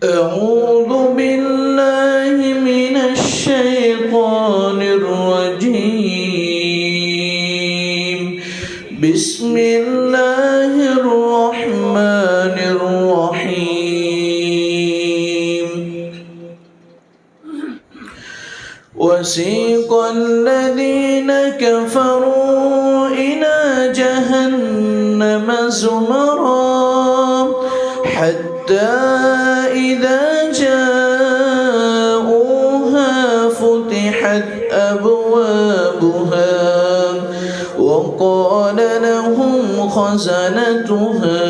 أعوذ بالله من الشيطان الرجيم. بسم الله الرحمن الرحيم. وسيق الذين كفروا إلى جهنم زمرا حتى إذا جاءوها فتحت أبوابها وقال لهم خزنتها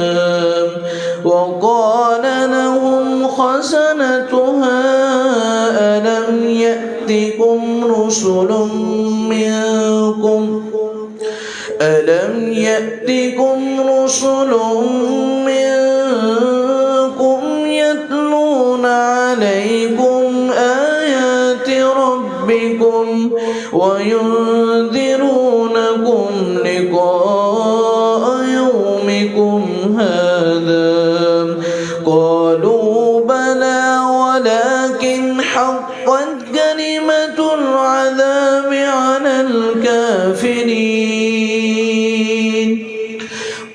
ألم يأتكم رسل منكم يتلون عليكم آيات ربكم وينذرونكم لقاء يومكم هذا؟ قالوا بلى ولكن حقت كلمة العذاب على الكافرين.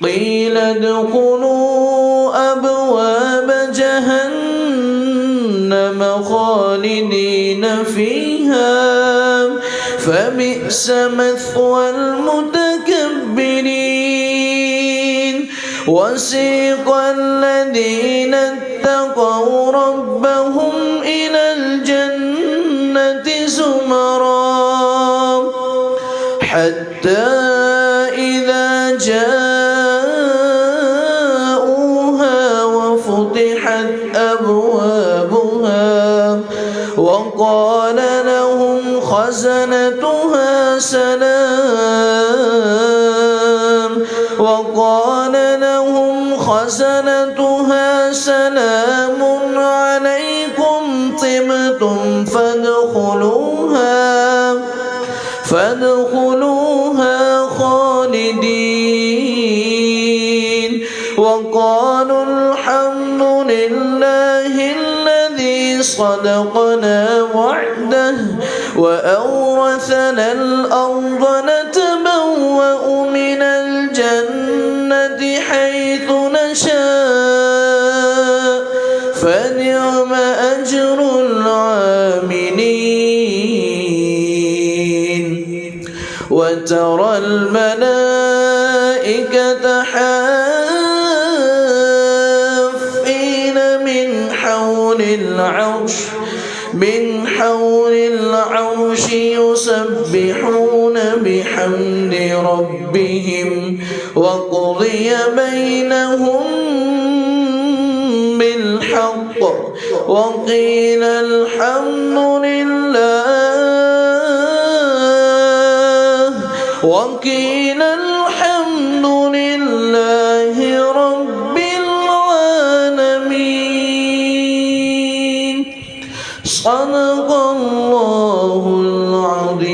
قيل ادخلوا أبواب جهنم خالدين فيها فبئس مثوى المتكبرين. وسيق الذين اتقوا ربهم إلى الجنة زمرا حتى إذا جاءوها وفتحت أبوابها وقال لهم خزنتها سلام عليكم طبتم فادخلوها خالدين. وقالوا الحمد لله الذي صدقنا وعده وأورثنا الأرض نتبوأ من الجنة حيث نشاء فنعم أجر العاملين. وترى الملائكة حافين من حول العرش يسبحون بحمد ربهم وقضي بينهم بالحق وقيل الحمد لله رب العالمين. صدق الله العظيم.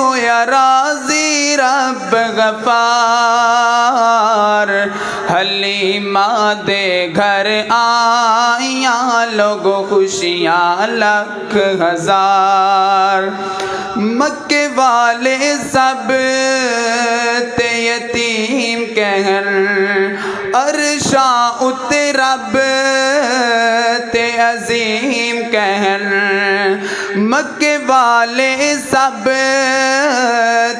ہو یا راضی رب غفار حلیمہ دے گھر آئیاں لوگو خوشیاں لکھ ہزار مکے والے سب تے یتیم کہن عرشاں اتے رب تے عظیم کہن مکے والے سب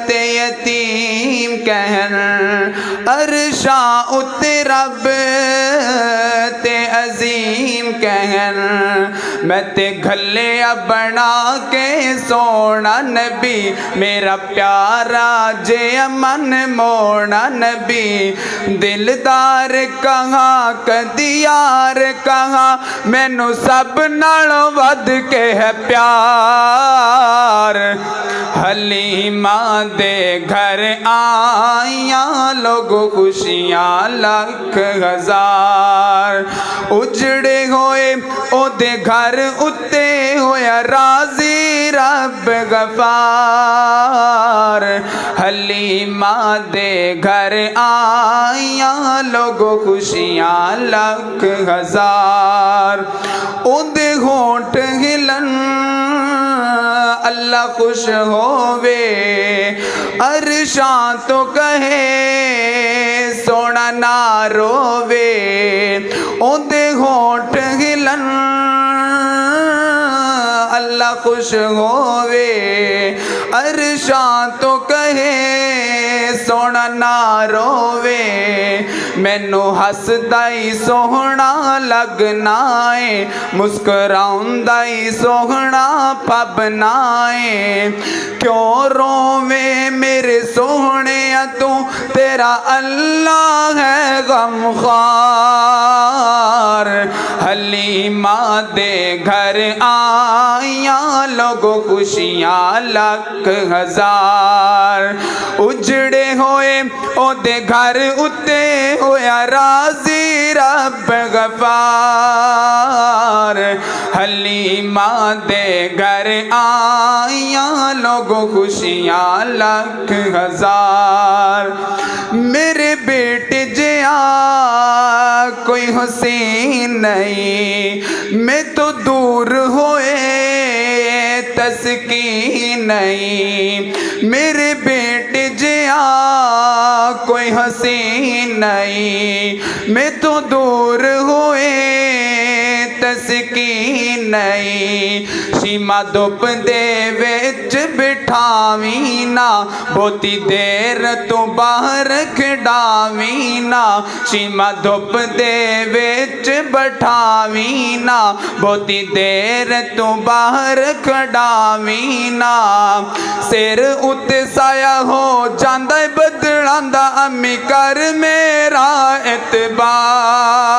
تے یتیم کہن عرشاں اتے رب تے عظیم کہن میں تے گھلے بنا کے سونا نبی میرا پیارا جے من مونا نبی دلدار کہاں کدیار کہاں مینو سب نالوں ود کے ہے پیار حلیمہ دے گھر آئیاں لوگو خوشیاں لکھ ہزار اجڑے ہوئے او دے گھر اتے ہویا راضی رب غفار حلیمہ دے گھر آئیاں لوگو خوشیاں لکھ ہزار او دے ہونٹ ہلن اللہ خوش ہووے عرشاں تو کہے سونا نہ رووے او دے ہونٹ ہلن اللہ خوش ہووے عرشاں تو کہے سونا نہ رووے مینو ہسدا ہی سوہنا لگنا ہے مسکراؤندا ہی سوہنا پبنا ہے کیوں رووے میرے سوہنے تو تیرا اللہ ہے غمخوار حلیمہ دے گھر آئیاں لوگو خوشیاں لکھ ہزار اجڑے ہوئے او دے گھر اتے ہویا راضی رب غفار حلیمہ دے گھر آئیاں لوگو خوشیاں لکھ ہزار میرے بیٹے جیا کوئی حسین نہیں میں تو دور ہوئے تسکین نہیں میرے بیٹے جیا کوئی حسین نہیں میں تو دور ہوئے تسکین نہیں شیما دھوپ دے وچ بٹھاویں نا بہتی دیر تو باہر کھڈاویں نا شیما دھوپ دے وچ بٹھاویں نا بہتی دیر تو باہر کھڈاویں نا سر اُتے سایہ ہو جاندا بدلاندا امی کر میرا اعتبار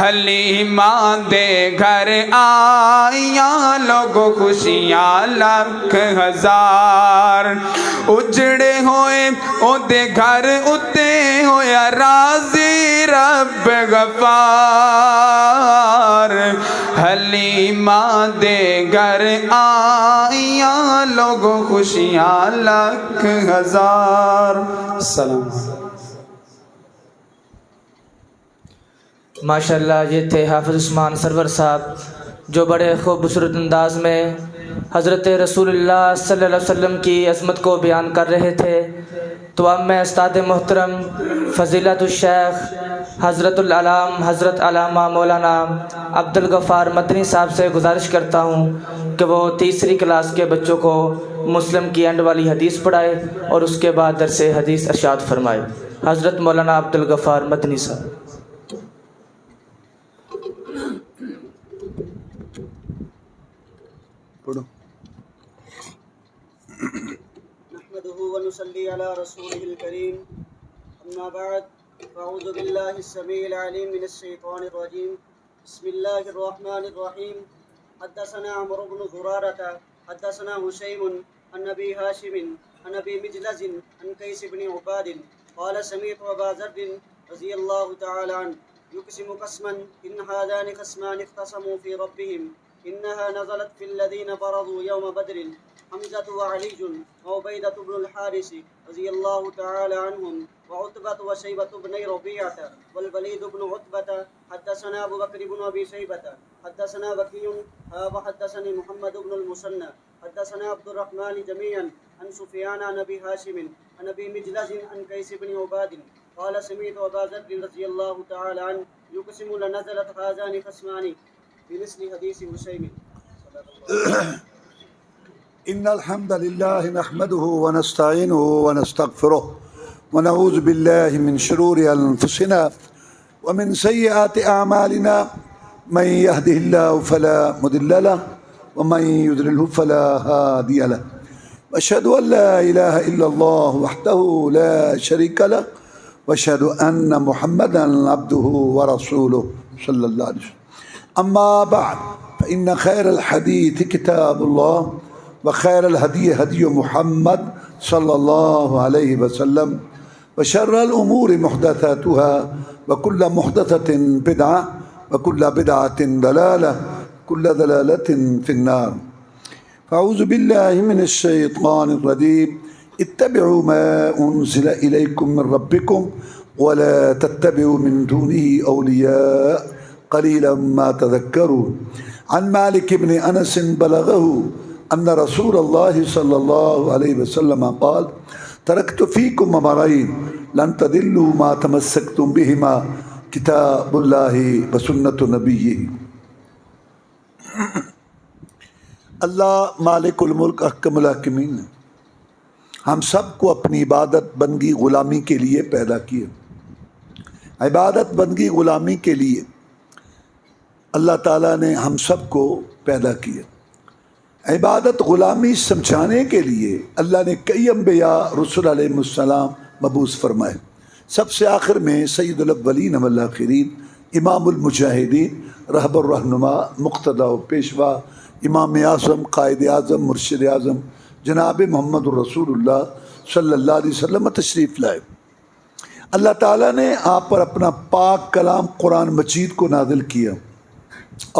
حلیمہ دے گھر آئیاں لوگو خوشیاں لکھ ہزار اجڑے ہوئے او دے گھر اتے ہویا راضی رب غفار حلیمہ دے گھر آئیاں لوگو خوشیاں لکھ ہزار السلام ماشاءاللہ یہ تھے حافظ عثمان سرور صاحب جو بڑے خوبصورت انداز میں حضرت رسول اللہ صلی اللہ علیہ وسلم کی عظمت کو بیان کر رہے تھے تو اب میں استاد محترم فضیلت الشیخ حضرت العلام حضرت علامہ مولانا عبدالغفار مدنی صاحب سے گزارش کرتا ہوں کہ وہ تیسری کلاس کے بچوں کو مسلم کی اینڈ والی حدیث پڑھائے اور اس کے بعد درس حدیث ارشاد فرمائے. حضرت مولانا عبدالغفار مدنی صاحب. نحمده ونصلي على رسوله الكريم أما بعد أعوذ بالله السميع العليم من الشيطان الرجيم بسم الله الرحمن الرحيم حدثنا عمرو بن زرارة حدثنا هشيم عن أبي هاشم عن أبي مجلز عن قيس بن عباد قال سمعت أبا ذر رضي الله تعالى عنه يقسم قسما إن هذان خصمان اختصموا في ربهم إنها نزلت في الذين برزوا يوم بدر حمزة وعلي وعبيدة بن الحارث رضي الله تعالى عنهم وعتبة وشيبة بن ربيعة والوليد بن عتبة. حدثنا أبو بكر بن أبي شيبة حدثنا بكي وحدثني محمد بن المثنى حدثنا عبد الرحمن جميعا عن سفيان عن أبي هاشم عن أبي مجلس عن قيس بن عباد قال سمعت أبا ذر رضي الله تعالى عنه يقسم لنزلت هذان خصمان بمثل حديث هشيم. إن الحمد لله نحمده ونستعينه ونستغفره ونعوذ بالله من شرور أنفسنا ومن سيئات أعمالنا من يهده الله فلا مضل له ومن يضلله فلا هادي له وأشهد أن لا إله إلا الله وحده لا شريك له وأشهد أن محمدا عبده ورسوله صلى الله عليه وسلم. أما بعد فإن خير الحديث كتاب الله وخير الهدي هدي محمد صلى الله عليه وسلم وشر الأمور محدثاتها وكل محدثة بدعة وكل بدعة ضلالة كل ضلالة في النار. فأعوذ بالله من الشيطان الرجيم. اتبعوا ما أنزل إليكم من ربكم ولا تتبعوا من دونه أولياء قليلا ما تذكرون. عن مالك بن أنس بلغه أن رسول الله صلى الله عليه وسلم قال تركت فيكم أمرين لن تضلوا ما تمسكتم بهما کتاب اللہ بسنت نبیہ. اللہ مالک الملک احکم الحاکمین ہم سب کو اپنی عبادت بندگی غلامی کے لیے پیدا کیے. عبادت بندگی غلامی کے لیے اللہ تعالیٰ نے ہم سب کو پیدا کیا. عبادت غلامی سمجھانے کے لیے اللہ نے کئی انبیاء رسول علیہ السلام مبعوث فرمائے. سب سے آخر میں سید الاولین والآخرین امام المجاہدین رہبر الرہنما مقتدی و پیشوا امام اعظم قائد اعظم مرشد اعظم جناب محمد الرسول اللہ صلی اللہ علیہ وسلم تشریف لائے. اللہ تعالیٰ نے آپ پر اپنا پاک کلام قرآن مجید کو نازل کیا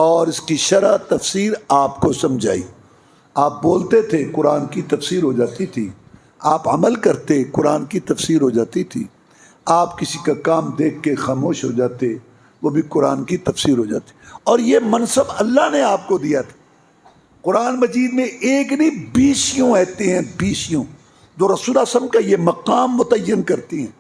اور اس کی شرح تفسیر آپ کو سمجھائی. آپ بولتے تھے قرآن کی تفسیر ہو جاتی تھی، آپ عمل کرتے قرآن کی تفسیر ہو جاتی تھی، آپ کسی کا کام دیکھ کے خاموش ہو جاتے وہ بھی قرآن کی تفسیر ہو جاتی. اور یہ منصب اللہ نے آپ کو دیا تھا. قرآن مجید میں ایک نہیں 20 آیتیں ہیں، 20 جو رسول اللہ صلی اللہ علیہ وسلم کا یہ مقام متعین کرتی ہیں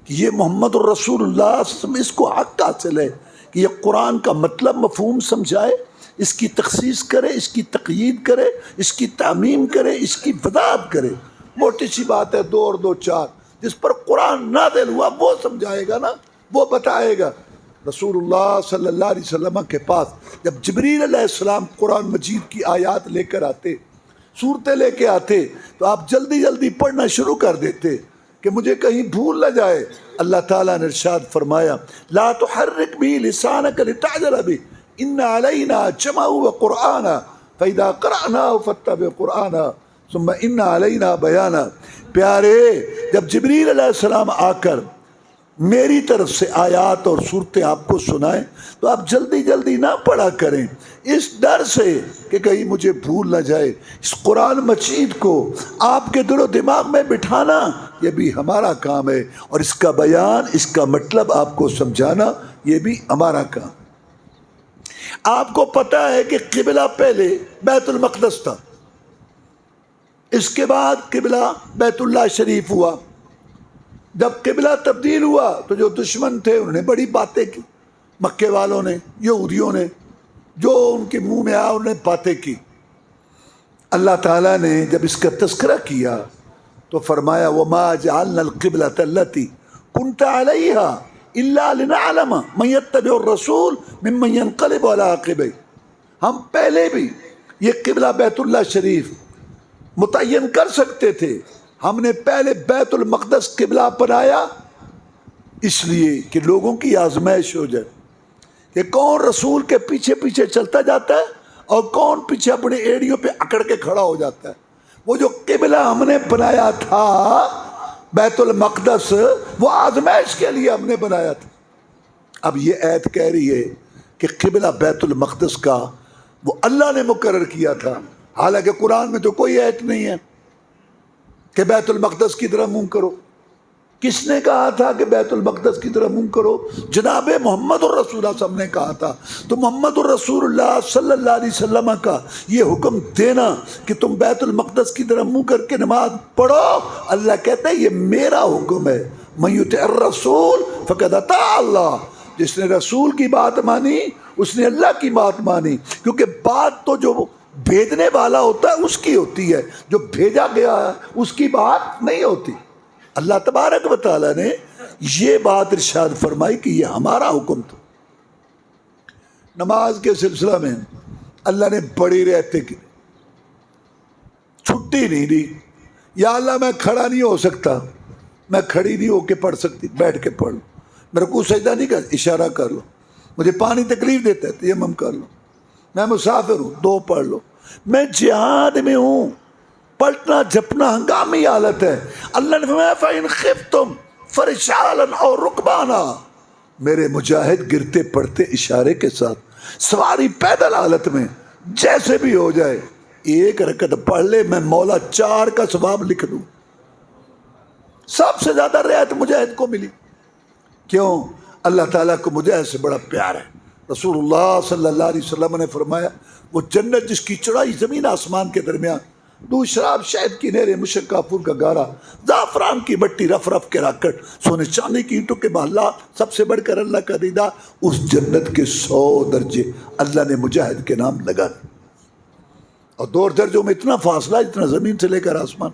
کہ یہ محمد الرسول اللہ صلی اللہ علیہ وسلم اس کو حق حاصل ہے کہ یہ قرآن کا مطلب مفہوم سمجھائے، اس کی تخصیص کرے، اس کی تقیید کرے، اس کی تعمیم کرے، اس کی وضاحت کرے. موٹی سی بات ہے 2 اور 2 4. جس پر قرآن نازل ہوا وہ سمجھائے گا نا، وہ بتائے گا. رسول اللہ صلی اللہ علیہ وسلم کے پاس جب جبریل علیہ السلام قرآن مجید کی آیات لے کر آتے، صورتیں لے کے آتے، تو آپ جلدی جلدی پڑھنا شروع کر دیتے کہ مجھے کہیں بھول نہ جائے. اللہ تعالیٰ نے ارشاد فرمایا لا تحرک بھی لسانک لتعجل بھی ان علینا جمعہ وقرآنا فاذا قرأناه فاتبع قرآنا ثم ان علینا بیانا. پیارے جب جبریل علیہ السلام آ کر میری طرف سے آیات اور صورتیں آپ کو سنائیں تو آپ جلدی جلدی نہ پڑھا کریں اس ڈر سے کہ کہیں مجھے بھول نہ جائے. اس قرآن مجید کو آپ کے دل و دماغ میں بٹھانا یہ بھی ہمارا کام ہے، اور اس کا بیان، اس کا مطلب آپ کو سمجھانا یہ بھی ہمارا کام. آپ کو پتہ ہے کہ قبلہ پہلے بیت المقدس تھا، اس کے بعد قبلہ بیت اللہ شریف ہوا. جب قبلہ تبدیل ہوا تو جو دشمن تھے انہوں نے بڑی باتیں کی، مکے والوں نے، یہودیوں نے، جو ان کے منہ میں آیا انہوں نے باتیں کی. اللہ تعالیٰ نے جب اس کا تذکرہ کیا تو فرمایا وَمَا جَعَلْنَا الْقِبْلَةَ الَّتِي كُنْتَ عَلَيْهَا إِلَّا لِنَعْلَمَ مَن يَتَّبِعُ الرَّسُولَ مِمَّن يَنقَلِبُ عَلَىٰ عَقِبَيْهِ. ہم پہلے بھی یہ قبلہ بیت اللہ شریف متعین کر سکتے تھے. ہم نے پہلے بیت المقدس قبلہ بنایا اس لیے کہ لوگوں کی آزمائش ہو جائے کہ کون رسول کے پیچھے پیچھے چلتا جاتا ہے اور کون پیچھے اپنے ایڑیوں پہ اکڑ کے کھڑا ہو جاتا ہے. وہ جو قبلہ ہم نے بنایا تھا بیت المقدس وہ آزمائش کے لیے ہم نے بنایا تھا. اب یہ آیت کہہ رہی ہے کہ قبلہ بیت المقدس کا وہ اللہ نے مقرر کیا تھا حالانکہ قرآن میں تو کوئی ایت نہیں ہے کہ بیت المقدس کی طرف منہ کرو. کس نے کہا تھا کہ بیت المقدس کی طرف منہ کرو؟ جناب محمد الرسول اللہ صلی اللہ علیہ وسلم نے کہا تھا. تو محمد الرسول اللہ صلی اللہ علیہ وسلم کا یہ حکم دینا کہ تم بیت المقدس کی طرف منہ کر کے نماز پڑھو، اللہ کہتا ہے یہ میرا حکم ہے. من یطع الرسول فقد اطاع اللہ. جس نے رسول کی بات مانی اس نے اللہ کی بات مانی، کیونکہ بات تو جو بھیجنے والا ہوتا ہے اس کی ہوتی ہے، جو بھیجا گیا ہے اس کی بات نہیں ہوتی. اللہ تبارک و تعالیٰ نے یہ بات ارشاد فرمائی کہ یہ ہمارا حکم تھا. نماز کے سلسلہ میں اللہ نے بڑی رعایتیں کی، چھٹی نہیں دی. یا اللہ میں کھڑا نہیں ہو سکتا، میں کھڑی نہیں ہو کے پڑھ سکتی، بیٹھ کے پڑھ لو. میرے کو سجدہ نہیں کر، اشارہ کر لو. مجھے پانی تکلیف دیتا ہے تیمم کر لو. میں مسافر ہوں، 2 پڑھ لو. میں جہاد میں ہوں، پلٹنا جھپنا ہنگامی حالت ہے. اللہ نے فرمایا فَإِنْ خِفْتُمْ فَرِجَالًا أَوْ رُكْبَانًا. میرے مجاہد گرتے پڑتے اشارے کے ساتھ سواری پیدل حالت میں جیسے بھی ہو جائے 1 رکعت پڑھ لے، میں مولا 4 کا ثواب لکھ دوں. سب سے زیادہ رعایت مجاہد کو ملی. کیوں؟ اللہ تعالیٰ کو مجاہد سے بڑا پیار ہے. رسول اللہ صلی اللہ علیہ وسلم نے فرمایا وہ جنت جس کی چڑھائی زمین آسمان کے درمیان، دودھ شراب شہد کی نہریں مشک کافور کا گارا زعفران کی مٹی رف رف کے راکٹ سونے چاندی کی اینٹوں کے محلہ سب سے بڑھ کر اللہ کا دیدہ، اس جنت کے 100 درجے اللہ نے مجاہد کے نام لگا دی. اور 2 درجوں میں اتنا فاصلہ اتنا زمین سے لے کر آسمان.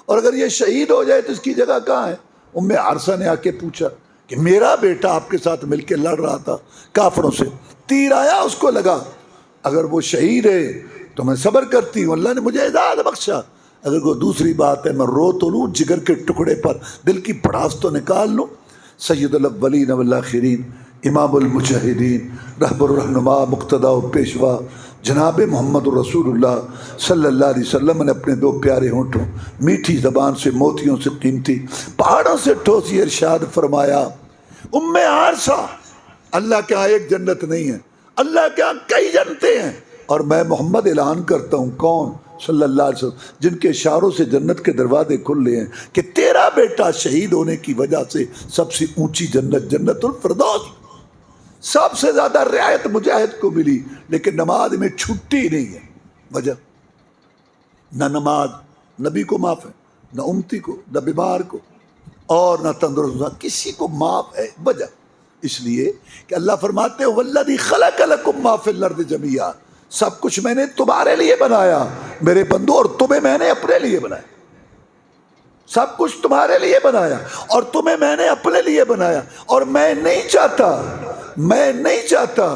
اور اگر یہ شہید ہو جائے تو اس کی جگہ کہاں ہے؟ عرصہ نے آ کے پوچھا کہ میرا بیٹا آپ کے ساتھ مل کے لڑ رہا تھا کافروں سے، تیر آیا اس کو لگا، اگر وہ شہید ہے تو میں صبر کرتی ہوں، اللہ نے مجھے اعزاز بخشا. اگر کوئی دوسری بات ہے میں رو تو لوں، جگر کے ٹکڑے پر دل کی پڑاس تو نکال لوں. سید الاولین والآخرین، امام المجاہدین، رہبر الرہنما، مقتدا و پیشوا جناب محمد رسول اللہ صلی اللہ علیہ وسلم نے اپنے 2 پیارے ہونٹوں، میٹھی زبان سے موتیوں سے قیمتی، پہاڑوں سے ٹھوسی ارشاد فرمایا عرصہ اللہ کے ہاں ایک جنت نہیں ہے، اللہ کے ہاں کئی جنتیں ہیں. اور میں محمد اعلان کرتا ہوں، کون؟ صلی اللہ علیہ وسلم، جن کے اشاروں سے جنت کے دروازے کھلے ہیں، کہ تیرا بیٹا شہید ہونے کی وجہ سے سب سے اونچی جنت جنت الفردوس. سب سے زیادہ رعایت مجاہد کو ملی، لیکن نماز میں چھٹی نہیں ہے. وجہ نہ نماز نبی کو معاف ہے، نہ امتی کو، نہ بیمار کو، اور نہ تندرست، کسی کو معاف ہے. وجہ اس لیے کہ اللہ فرماتے ہیں والذی خلق لکم ما فی الارض جمیعا، سب کچھ میں نے تمہارے لیے بنایا میرے بندو، اور تمہیں میں نے اپنے لیے بنایا. سب کچھ تمہارے لیے بنایا اور تمہیں میں نے اپنے لیے بنایا. اور میں نہیں چاہتا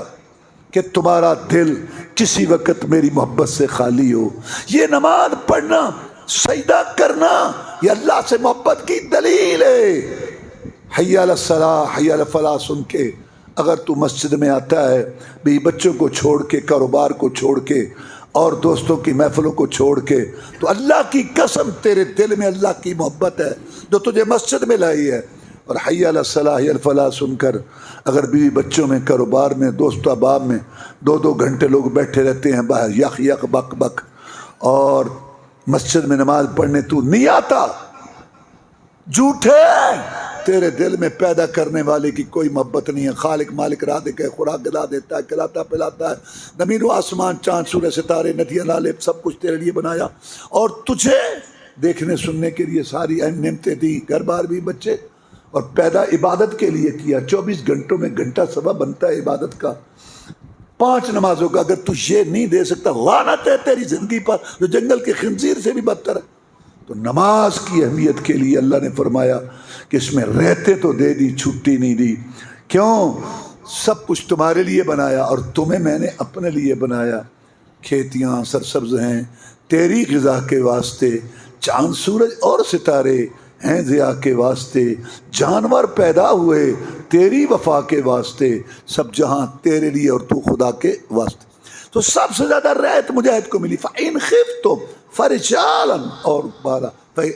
کہ تمہارا دل کسی وقت میری محبت سے خالی ہو. یہ نماز پڑھنا، سجدہ کرنا، یہ اللہ سے محبت کی دلیل ہے. حی علی الصلاۃ حی علی الفلاح سن کے اگر تو مسجد میں آتا ہے، بھی بچوں کو چھوڑ کے، کاروبار کو چھوڑ کے، اور دوستوں کی محفلوں کو چھوڑ کے، تو اللہ کی قسم تیرے دل میں اللہ کی محبت ہے جو تجھے مسجد میں لائی ہے. اور حی علی الصلاۃ حی علی الفلاح سن کر اگر بیوی بچوں میں، کاروبار میں، دوست احباب میں 2 گھنٹے لوگ بیٹھے رہتے ہیں باہر یک یک بک بک، اور مسجد میں نماز پڑھنے تو نہیں آتا، جھوٹے. تیرے دل میں پیدا کرنے والے کی کوئی محبت نہیں ہے. خالق مالک رازق ہے، خوراک دلا دیتا ہے، کھلاتا پلاتا ہے، زمین و آسمان، چاند سورج ستارے ندیاں نالے سب کچھ تیرے لیے بنایا، اور تجھے دیکھنے سننے کے لیے ساری اہم نعمتیں دی، گھر بار بھی، بچے، اور پیدا عبادت کے لیے کیا. 24 گھنٹوں میں گھنٹہ سوا بنتا ہے عبادت کا، 5 نمازوں کا. اگر تو یہ نہیں دے سکتا، لعنت ہے تیری زندگی پر جو جنگل کے خنزیر سے بھی بدتر ہے. تو نماز کی اہمیت کے لیے اللہ نے فرمایا کہ اس میں رہتے تو دے دی، چھٹی نہیں دی. کیوں؟ سب کچھ تمہارے لیے بنایا اور تمہیں میں نے اپنے لیے بنایا. کھیتیاں سرسبز ہیں تیری غذا کے واسطے، چاند سورج اور ستارے ہیں ضیاء کے واسطے، جانور پیدا ہوئے تیری وفا کے واسطے، سب جہاں تیرے لیے اور تو خدا کے واسطے. تو سب سے زیادہ رعایت مجاہد کو ملی. فَإِنْ خِفْتُمْ فَرِجَالًا، اور 12،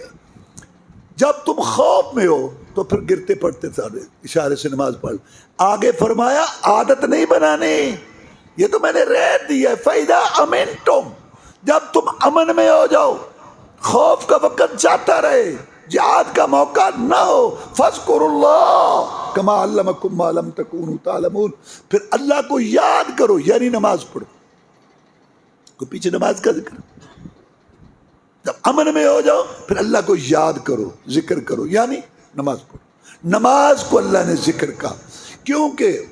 جب تم خوف میں ہو تو پھر گرتے پڑتے سارے اشارے سے نماز پڑھ. آگے فرمایا عادت نہیں بنانی، یہ تو میں نے رعایت دی ہے. فَإِذَا أَمِنْتُمْ، جب تم امن میں ہو جاؤ، خوف کا وقت جاتا رہے، جہاد کا موقع نہ ہو، فاذکروا اللہ کما علمکم ما لم تکونوا تعلمون، پھر اللہ کو یاد کرو، یعنی نماز پڑھو۔ کو پیچھے نماز کا ذکر، جب امن میں ہو جاؤ پھر اللہ کو یاد کرو، ذکر کرو، یعنی نماز پڑھو۔ نماز کو اللہ نے ذکر کہا کیونکہ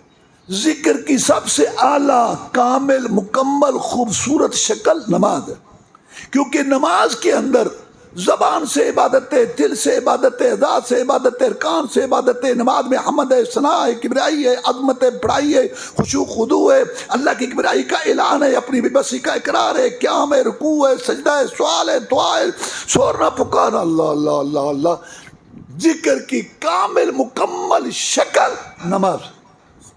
ذکر کی سب سے اعلیٰ، کامل، مکمل، خوبصورت شکل نماز ہے، کیونکہ نماز کے اندر زبان سے عبادت ہے، دل سے عبادت ہے، ذات سے عبادت ہے، ارکان سے عبادت ہے۔ نماز میں حمد ہے، ثنا ہے، کبریائی ہے، عظمت ہے، بڑائی ہے، خشوع خضوع ہے، اللہ کی کبریائی کا اعلان ہے، اپنی بے بسی کا اقرار ہے، قیام ہے، رکوع ہے، سجدہ ہے، سوال ہے، دعا ہے، سورنا پکارنا، اللہ اللہ اللہ اللہ۔ ذکر کی کامل مکمل شکل نماز۔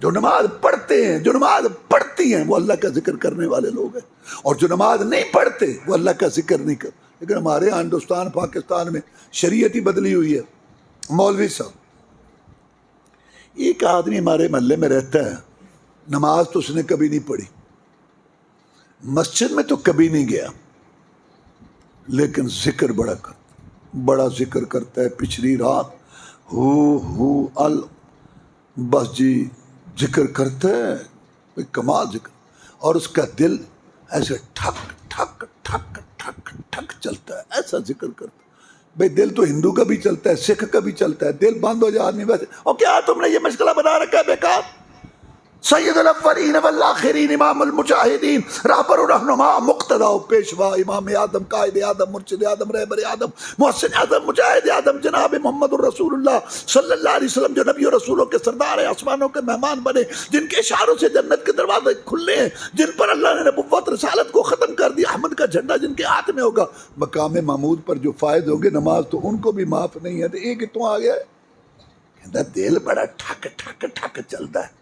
جو نماز پڑھتے ہیں، جو نماز پڑھتی ہیں، وہ اللہ کا ذکر کرنے والے لوگ ہیں، اور جو نماز نہیں پڑھتے وہ اللہ کا ذکر نہیں کرتے۔ لیکن ہمارے یہاں ہندوستان پاکستان میں شریعت ہی بدلی ہوئی ہے۔ مولوی صاحب، ایک آدمی ہمارے محلے میں رہتا ہے، نماز تو اس نے کبھی نہیں پڑھی، مسجد میں تو کبھی نہیں گیا، لیکن ذکر بڑا ذکر کرتا ہے۔ پچھلی رات بس جی ذکر کرتا ہے، کمال ذکر، اور اس کا دل ایسے ٹھک ٹھک ٹھک ٹھک ٹھک چلتا ہے، ایسا ذکر کرتا ہے۔ بھئی دل تو ہندو کا بھی چلتا ہے، سکھ کا بھی چلتا ہے، دل بند ہو جائے آدمی ویسے۔ اور کیا تم نے یہ مشغلہ بنا رکھا ہے بیکار؟ سید الاولین والآخرین، امام المجاہدین، رہبر و رہنما، مقتدا و پیشوا، امام اعظم، قائد اعظم، مرشد اعظم، رہبر اعظم، محسن اعظم، مجاہد اعظم، جناب محمد الرسول اللہ صلی اللہ علیہ وسلم، جو نبی و رسولوں کے سردار ہیں، آسمانوں کے مہمان بنے، جن کے اشاروں سے جنت کے دروازے کھلنے ہیں، جن پر اللہ نے نبوت رسالت کو ختم کر دیا، احمد کا جھنڈا جن کے ہاتھ میں ہوگا، مقام محمود پر جو فائز ہوں گے، نماز تو ان کو بھی معاف نہیں ہے۔ تو ایک تو آ گیا کہتا دل بڑا ٹھک ٹھک ٹھک چلتا ہے،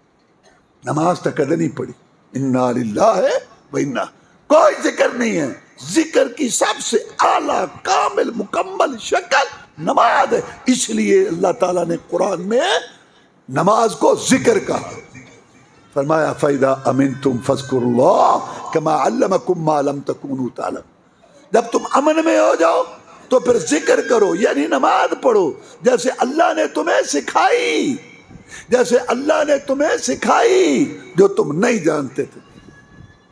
نماز تک کدے نہیں پڑھی۔ انا للہ ہے و انا، کوئی ذکر نہیں ہے۔ ذکر کی سب سے اعلیٰ، کامل، مکمل شکل نماز ہے، اس لیے اللہ تعالیٰ نے قرآن میں نماز کو ذکر کہا، فرمایا فَإِذَا أَمِنْتُمْ فَاذْكُرُوا اللَّهَ كَمَا عَلَّمَكُمْ مَا لَمْ تَكُونُوا تَعْلَمُونَ۔ جب تم امن میں ہو جاؤ تو پھر ذکر کرو، یعنی نماز پڑھو، جیسے اللہ نے تمہیں سکھائی، جیسے اللہ نے تمہیں سکھائی جو تم نہیں جانتے تھے۔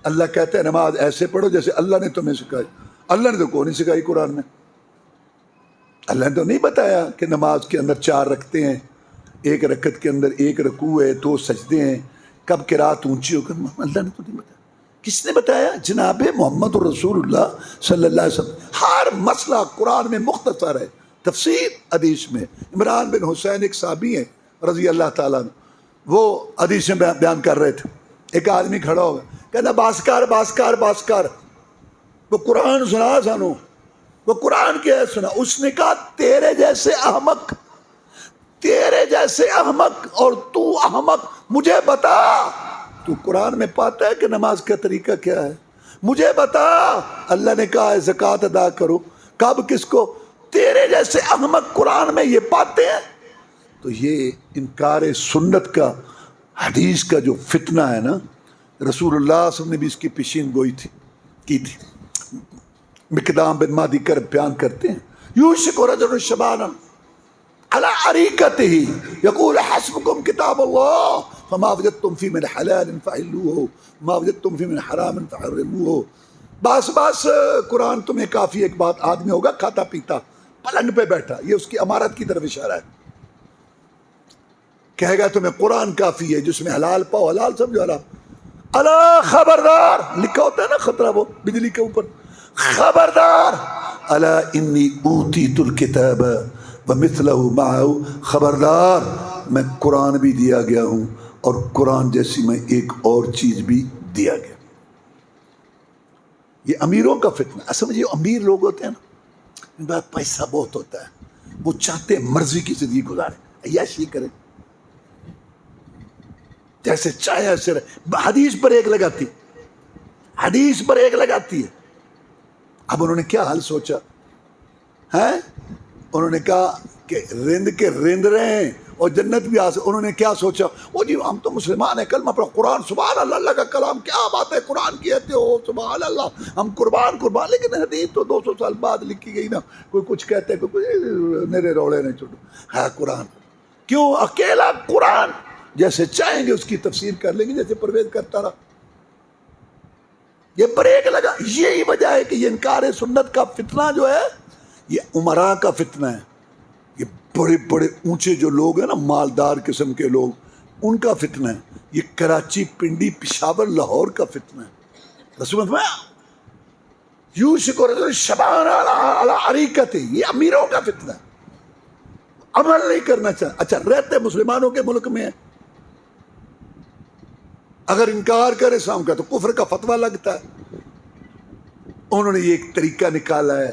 اللہ کہتا ہے نماز ایسے پڑھو جیسے اللہ نے تمہیں سکھائی۔ اللہ نے تو کوئی نہیں سکھائی قرآن میں، اللہ نے تو نہیں بتایا کہ نماز کے اندر 4 رکعتیں ہیں، ایک رکعت کے اندر 1 رکوع ہے، 2 سجدے ہیں، کب قرات اونچی ہو کر، اللہ نے تو نہیں بتایا۔ کس نے بتایا؟ جناب محمد الرسول اللہ صلی اللہ علیہ وسلم۔ ہر مسئلہ قرآن میں مختصر ہے، تفسیر حدیث میں۔ عمران بن حسین ایک صحابی ہیں رضی اللہ تعالیٰ عنہ، وہ حدیث میں بیان کر رہے تھے، ایک آدمی کھڑا ہوگا کہنا باسکار باسکار باسکار، وہ قرآن سنا سانو، وہ قرآن کیا ہے سنا۔ اس نے کہا تیرے جیسے احمق، تیرے جیسے احمق اور تو احمق، مجھے بتا تو قرآن میں پاتا ہے کہ نماز کا طریقہ کیا ہے؟ مجھے بتا۔ اللہ نے کہا ہے زکوٰۃ ادا کرو، کب، کس کو؟ تیرے جیسے احمق قرآن میں یہ پاتے ہیں۔ تو یہ انکار سنت کا، حدیث کا جو فتنہ ہے نا، رسول اللہ صلی اللہ علیہ وسلم نے بھی اس کی پیشین گوئی کی تھی۔ مقدام بن مہدی کر بیان کرتے ہیں، یوشک رجل شبانا علی عریکتہ یقول حسبکم کتاب اللہ فما وجدتم فی من حلال فحلوہ ما وجدتم فی من حرام فحرموہ۔ بس قرآن تمہیں کافی، ایک بات، آدمی ہوگا کھاتا پیتا پلنگ پہ بیٹھا، یہ اس کی امارت کی طرف اشارہ ہے، کہے گا تمہیں قرآن کافی ہے، جس میں حلال پاؤ حلال سمجھو حرام۔ اللہ خبردار، لکھا ہوتا ہے نا خطرہ وہ بجلی کے اوپر، خبردار، الا انی اوتیت الکتاب ومثلہ معہ، خبردار میں قرآن بھی دیا گیا ہوں اور قرآن جیسی میں ایک اور چیز بھی دیا گیا۔ یہ امیروں کا فتنہ، اصل میں یہ امیر لوگ ہوتے ہیں نا، ان کے پاس پیسہ بہت ہوتا ہے، وہ چاہتے ہیں مرضی کی زندگی گزارے، عیاشی کریں، جیسے چاہے ایسے رہے، حدیث پر ایک لگاتی، حدیث پر ایک لگاتی ہے۔ اب انہوں نے کیا حل سوچا ہے؟ انہوں نے کہا کہ رند کے رند رہے ہیں اور جنت بھی حاصل. انہوں نے کیا سوچا, وہ جی ہم تو مسلمان ہیں, کلمہ پڑھو, قرآن سبحان اللہ, اللہ کا کلام, کیا بات ہے, قرآن کہتے ہو سبحان اللہ, ہم قربان. لیکن حدیث تو 200 سال بعد لکھی گئی نا, کوئی کچھ کہتے ہیں, کوئی میرے روڑے نہیں چھوٹو. ہاں قرآن کیوں, اکیلا قرآن, جیسے چاہیں گے اس کی تفسیر کر لیں گے, جیسے پرویز کرتا رہا. یہ بریک لگا. یہی وجہ ہے کہ یہ انکار سنت کا فتنہ جو ہے یہ عمراء کا فتنہ ہے. یہ بڑے بڑے اونچے جو لوگ ہیں نا, مالدار قسم کے لوگ, ان کا فتنہ ہے. یہ کراچی, پنڈی, پشاور, لاہور کا فتنہ ہے. رسول فرمایا یوشک رجل شبان علی عریکتہ, یہ امیروں کا فتنہ ہے, عمل نہیں کرنا چاہتے. اچھا رہتے مسلمانوں کے ملک میں ہیں, اگر انکار کرے اسلام کا تو کفر کا فتویٰ لگتا ہے. انہوں نے یہ ایک طریقہ نکالا ہے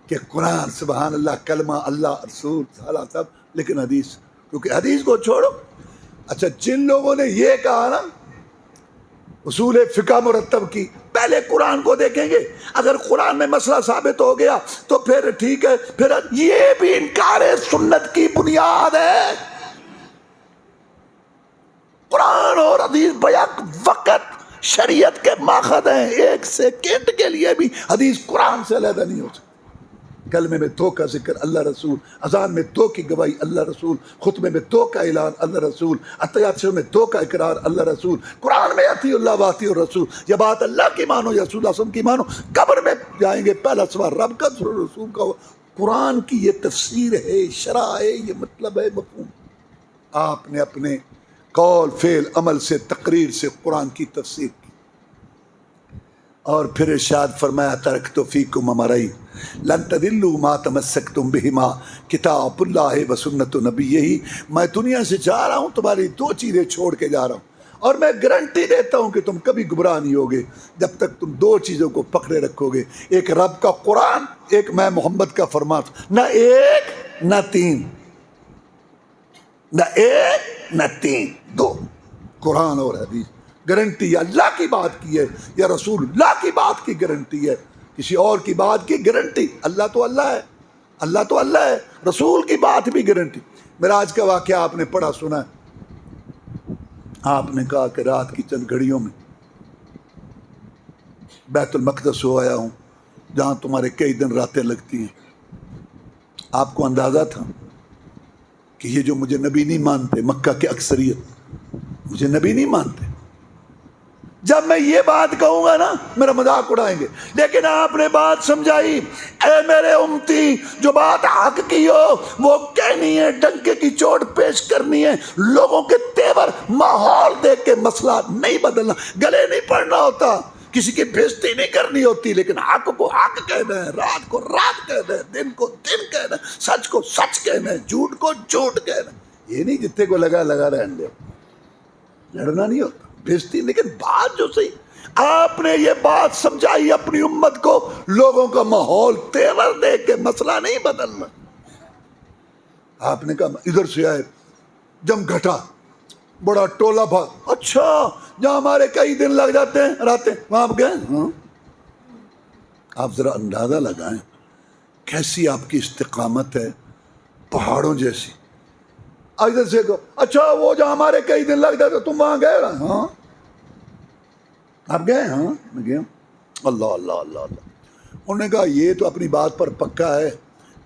کہ قرآن سبحان اللہ, کلمہ اللہ, رسول سب, لیکن حدیث, کیونکہ حدیث کو چھوڑو. اچھا جن لوگوں نے یہ کہا نا اصول فقہ مرتب کی, پہلے قرآن کو دیکھیں گے, اگر قرآن میں مسئلہ ثابت ہو گیا تو پھر ٹھیک ہے, پھر یہ بھی انکار سنت کی بنیاد ہے. قرآن اور حدیث بیک وقت شریعت کے ماخذ ہیں, ایک سیکنڈ کے لیے بھی حدیث قرآن سے علیحدہ نہیں ہو سکتی. کلمے میں 2 کا ذکر اللہ رسول, اذان میں 2 کی گواہی اللہ رسول, خطبے میں 2 کا اعلان اللہ رسول, اتحیات میں 2 کا اقرار اللہ رسول, قرآن میں اطیع اللہ واطیع الرسول, یہ بات اللہ کی مانو یا رسول اللہ صلی اللہ علیہ وسلم کی مانو. قبر میں جائیں گے پہلا سوال رب کا رسول کا. قرآن کی یہ تفسیر ہے, شرع ہے, یہ مطلب ہے, مفہوم. آپ نے اپنے قول فعل عمل سے, تقریر سے قرآن کی تفسیر کی. اور پھر ارشاد فرمایا ترکت فیکم امرین لن تضلوا ما تمسکتم بہما کتاب اللہ و سنت نبیہ. میں دنیا سے جا رہا ہوں, تمہاری 2 چیزیں چھوڑ کے جا رہا ہوں, اور میں گارنٹی دیتا ہوں کہ تم کبھی گمراہ نہیں ہوگے جب تک تم 2 چیزوں کو پکڑے رکھو گے, ایک رب کا قرآن, ایک میں محمد کا فرمان. نہ 1 نہ 3, نہ 1 نہ 3, 2, قرآن اور حدیث. گارنٹی یا اللہ کی بات کی ہے یا رسول اللہ کی بات کی گارنٹی ہے, کسی اور کی بات کی گارنٹی. اللہ تو اللہ ہے, اللہ تو اللہ ہے, رسول کی بات بھی گارنٹی. معراج کا واقعہ آپ نے پڑھا سنا ہے. آپ نے کہا کہ رات کی چند گھڑیوں میں بیت المقدس ہو آیا ہوں جہاں تمہارے کئی دن راتیں لگتی ہیں. آپ کو اندازہ تھا کہ یہ جو مجھے نبی نہیں مانتے, مکہ کے اکثریت مجھے نبی نہیں مانتے, جب میں یہ بات کہوں گا نا میرا مذاق اڑائیں گے. لیکن آپ نے بات سمجھائی, اے میرے امتی, جو بات حق کی ہو وہ کہنی ہے, ڈنکے کی چوٹ پیش کرنی ہے, لوگوں کے تیور ماحول دیکھ کے مسئلہ نہیں بدلنا, گلے نہیں پڑنا ہوتا, کسی کی بےزتی نہیں کرنی ہوتی, لیکن حق کو حق کہنا ہے, رات کو رات کہنا ہے, دن کو دن کہنا ہے, سچ کو سچ کہنا ہے, جھوٹ کو جھوٹ کہنا ہے. یہ نہیں جتنے کو لگا رہنے دو, لڑنا نہیں ہوتا, بےزتی. لیکن بات جو صحیح, آپ نے یہ بات سمجھائی اپنی امت کو, لوگوں کا ماحول تیور دیکھ کے مسئلہ نہیں بدلنا. آپ نے کہا ادھر سے آئے, جم گھٹا, بڑا ٹولہ بھاگ, اچھا جہاں ہمارے کئی دن لگ جاتے ہیں راتیں وہاں آپ گئے. ہاں آپ ذرا اندازہ لگائیں کیسی آپ کی استقامت ہے, پہاڑوں جیسی. ادھر سے کو, اچھا وہ جہاں ہمارے کئی دن لگ جاتے تم وہاں گئے. ہاں آپ گئے. ہاں میں گیا. اللہ اللہ اللہ اللہ. انہوں نے کہا یہ تو اپنی بات پر پکا ہے,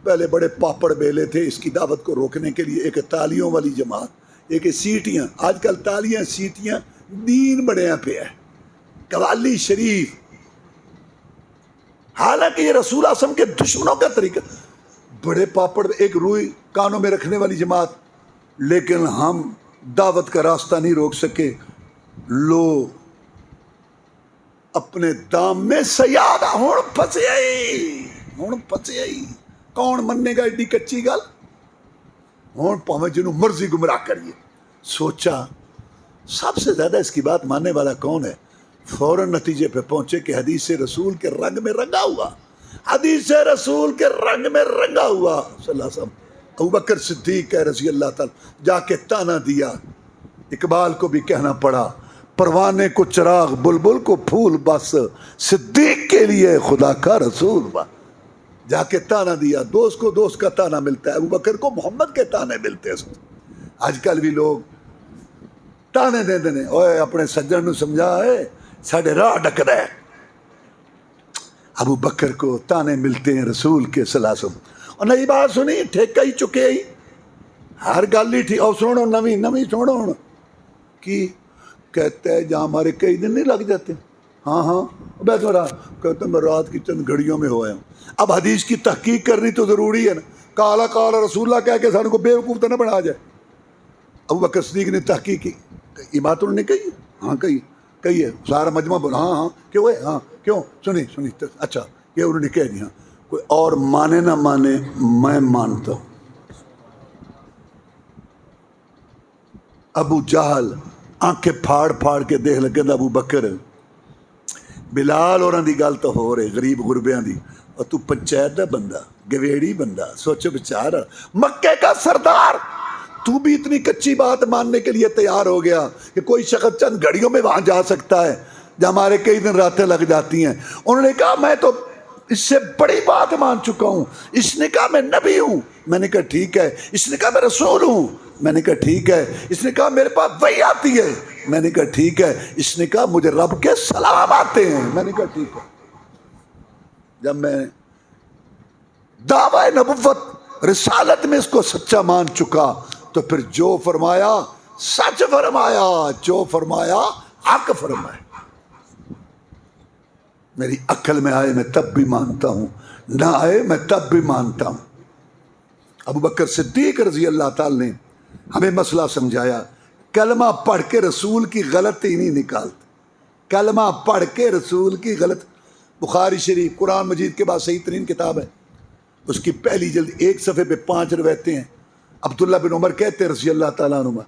پہلے بڑے پاپڑ بیلے تھے اس کی دعوت کو روکنے کے لیے, ایک تالیوں والی جماعت, ایک سیٹیاں. آج کل تالیاں سیٹیاں دین بڑے پہ ہے, قوالی شریف. حالانکہ یہ رسول اعظم کے دشمنوں کا طریقہ, بڑے پاپڑ, ایک روئی کانوں میں رکھنے والی جماعت. لیکن ہم دعوت کا راستہ نہیں روک سکے. لو اپنے دام میں سیادہ ہون پھسے آئی. کون مننے گا ایڈی کچی گل, ہون پاویں جنوں مرضی گمراہ کریے. سوچا سب سے زیادہ اس کی بات ماننے والا کون ہے, فوراً نتیجے پہ پہنچے کہ حدیث رسول کے رنگ میں رنگا ہوا, حدیث رسول کے رنگ میں رنگا ہوا صلی اللہ علیہ وسلم. ابوبکر صدیق ہے رضی اللہ تعالی, جا کے تانا دیا. اقبال کو بھی کہنا پڑا, پروانے کو چراغ بلبل کو پھول بس, صدیق کے لیے خدا کا رسول بس. جا کے تانا دیا. دوست کو دوست کا تانا ملتا ہے, ابوبکر کو محمد کے تانے ملتے ہیں. اج کل بھی لوگ تانے دیندے نے، اوے اپنے سجن نو سمجھا ہے ساڈے راہ ڈکدا ہے۔ ابو بکر کو تانے ملتے ہیں رسول کے صلی اللہ علیہ وسلم، اور نئی بات سنی ٹھیکہ ہی چکے ہی ہر گل ہی ٹھیک۔ اور سنو نویں سنو ہن کی کہتا ہے جہاں ہمارے کئی دن نہیں لگ جاتے، ہاں بیٹھ رہا کہتا میں رات کی چند گھڑیوں میں ہو آیا ہوں۔ اب حدیث کی تحقیق کرنی تو ضروری ہے نا، کالا رسول اللہ کہہ کے سان کو بیوقوف تو نہ بنا جائے۔ ابو بکر صدیق نے تحقیق کی، یہ بات انہوں نے کہی، ہاں کہی ہے، سارا مجمع بولا ہاں کیوں ہے، ہاں کیوں سنی اچھا یہ انہوں نے کہہ دیا، کوئی اور مانے نہ مانے میں مانتا ہوں۔ ابو جہل آنکھیں پھاڑ کے دیکھ لگے ابو بکر بلال اور دی گل تو ہو رہے غریب غربیاں دی، اور تو پنچایت دا بندہ گویڑی بندہ سوچو بچار مکے کا سردار، تو بھی اتنی کچی بات ماننے کے لیے تیار ہو گیا کہ کوئی شخص چند گھڑیوں میں وہاں جا سکتا ہے جہاں ہمارے کئی دن راتیں لگ جاتی ہیں۔ انہوں نے کہا میں تو اس سے بڑی بات مان چکا ہوں، اس نے کہا میں نبی ہوں، میں نے کہا ٹھیک ہے، اس نے کہا میں رسول ہوں، میں نے کہا ٹھیک ہے، اس نے کہا میرے پاس وحی آتی ہے، میں نے کہا ٹھیک ہے، اس نے کہا مجھے رب کے سلام آتے ہیں، میں نے کہا ٹھیک ہے۔ جب میں دعوی نبوت رسالت میں اس کو سچا مان چکا تو پھر جو فرمایا سچ فرمایا، جو فرمایا حق فرمایا۔ میری عقل میں آئے میں تب بھی مانتا ہوں، نہ آئے میں تب بھی مانتا ہوں۔ ابو بکر صدیق رضی اللہ تعالی نے ہمیں مسئلہ سمجھایا، کلمہ پڑھ کے رسول کی غلطی نہیں نکالتے، کلمہ پڑھ کے رسول کی غلط۔ بخاری شریف قرآن مجید کے بعد صحیح ترین کتاب ہے، اس کی پہلی جلد 1 صفحے پہ 5 روایتیں ہیں۔ عبداللہ بن عمر کہتے ہیں رضی اللہ تعالیٰ عنہ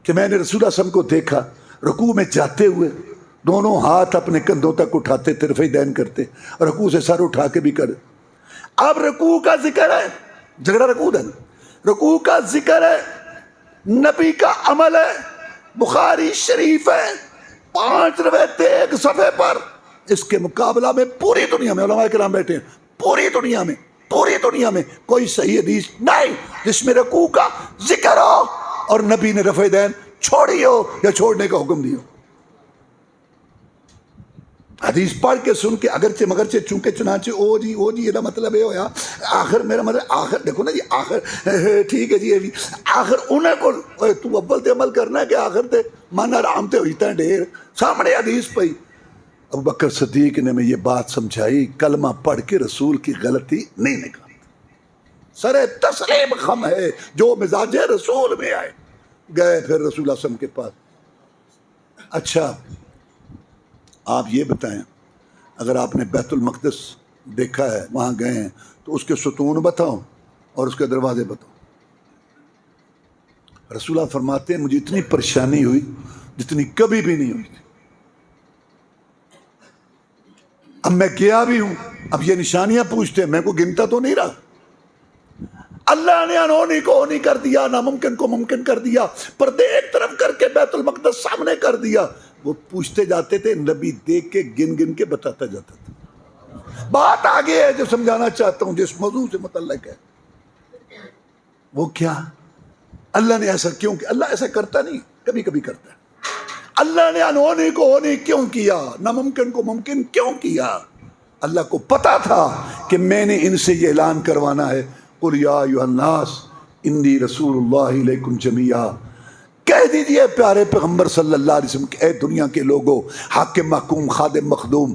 کہ میں نے رسول اللہ صلی اللہ علیہ وسلم کو دیکھا رکوع میں جاتے ہوئے دونوں ہاتھ اپنے کندھوں تک اٹھاتے تھے، رفع دین کرتے، رکوع سے سر اٹھا کے بھی کر۔ اب رکوع کا ذکر ہے، جھگڑا رکوع ہے، رکوع کا ذکر ہے، نبی کا عمل ہے، بخاری شریف ہے، 5 روایتیں 1 صفحے پر۔ اس کے مقابلہ میں پوری دنیا میں علماء کرام بیٹھے ہیں، پوری دنیا میں کوئی صحیح حدیث نہیں جس میں رکوع کا ذکر ہو اور نبی نے رفع دین چھوڑی ہو یا چھوڑنے کا حکم دیا۔ حدیث پڑھ کے سن کے اگرچہ مگرچہ چونکہ چنانچہ او جی یہ مطلب یہ ہویا آخر میرا مطلب آخر دیکھو نا جی آخر ٹھیک ہے جی یہ بھی آخر انہیں کو تو اول تے عمل کرنا ہے کہ آخر تے من آرام تے ہوئی تا ڈھیر سامنے حدیث پئی۔ ابو بکر صدیق نے میں یہ بات سمجھائی، کلمہ پڑھ کے رسول کی غلطی نہیں نکالتے، سر تسلیم خم ہے جو مزاج رسول میں آئے۔ گئے پھر رسول اللہ صلی اللہ علیہ وسلم کے پاس، اچھا آپ یہ بتائیں اگر آپ نے بیت المقدس دیکھا ہے وہاں گئے ہیں تو اس کے ستون بتاؤ اور اس کے دروازے بتاؤ۔ رسول اللہ فرماتے ہیں مجھے اتنی پریشانی ہوئی جتنی کبھی بھی نہیں ہوئی تھی، اب میں گیا بھی ہوں، اب یہ نشانیاں پوچھتے ہیں میں کو گنتا تو نہیں رہا۔ اللہ نے انہونی کو ہونی کر دیا، ناممکن کو ممکن کر دیا، پردے ایک طرف کر کے بیت المقدس سامنے کر دیا۔ وہ پوچھتے جاتے تھے، نبی دیکھ کے گن گن کے بتاتا جاتا تھا۔ بات آگے ہے جو سمجھانا چاہتا ہوں جس موضوع سے متعلق ہے، وہ کیا اللہ نے ایسا کیوں کیا؟ اللہ ایسا کرتا نہیں، کبھی کبھی کرتا ہے۔ اللہ نے انہونی کو ہونی کیوں کیا، ناممکن کو ممکن کیوں کیا؟ اللہ کو پتا تھا کہ میں نے ان سے یہ اعلان کروانا ہے، قُلْ يَا أَيُّهَا النَّاسُ إِنِّي رَسُولُ اللَّهِ إِلَيْكُمْ جَمِيعًا، کہہ دیجئے پیارے پیغمبر صلی اللہ علیہ وسلم کہ اے دنیا کے لوگوں، حاکم محکوم خادم مخدوم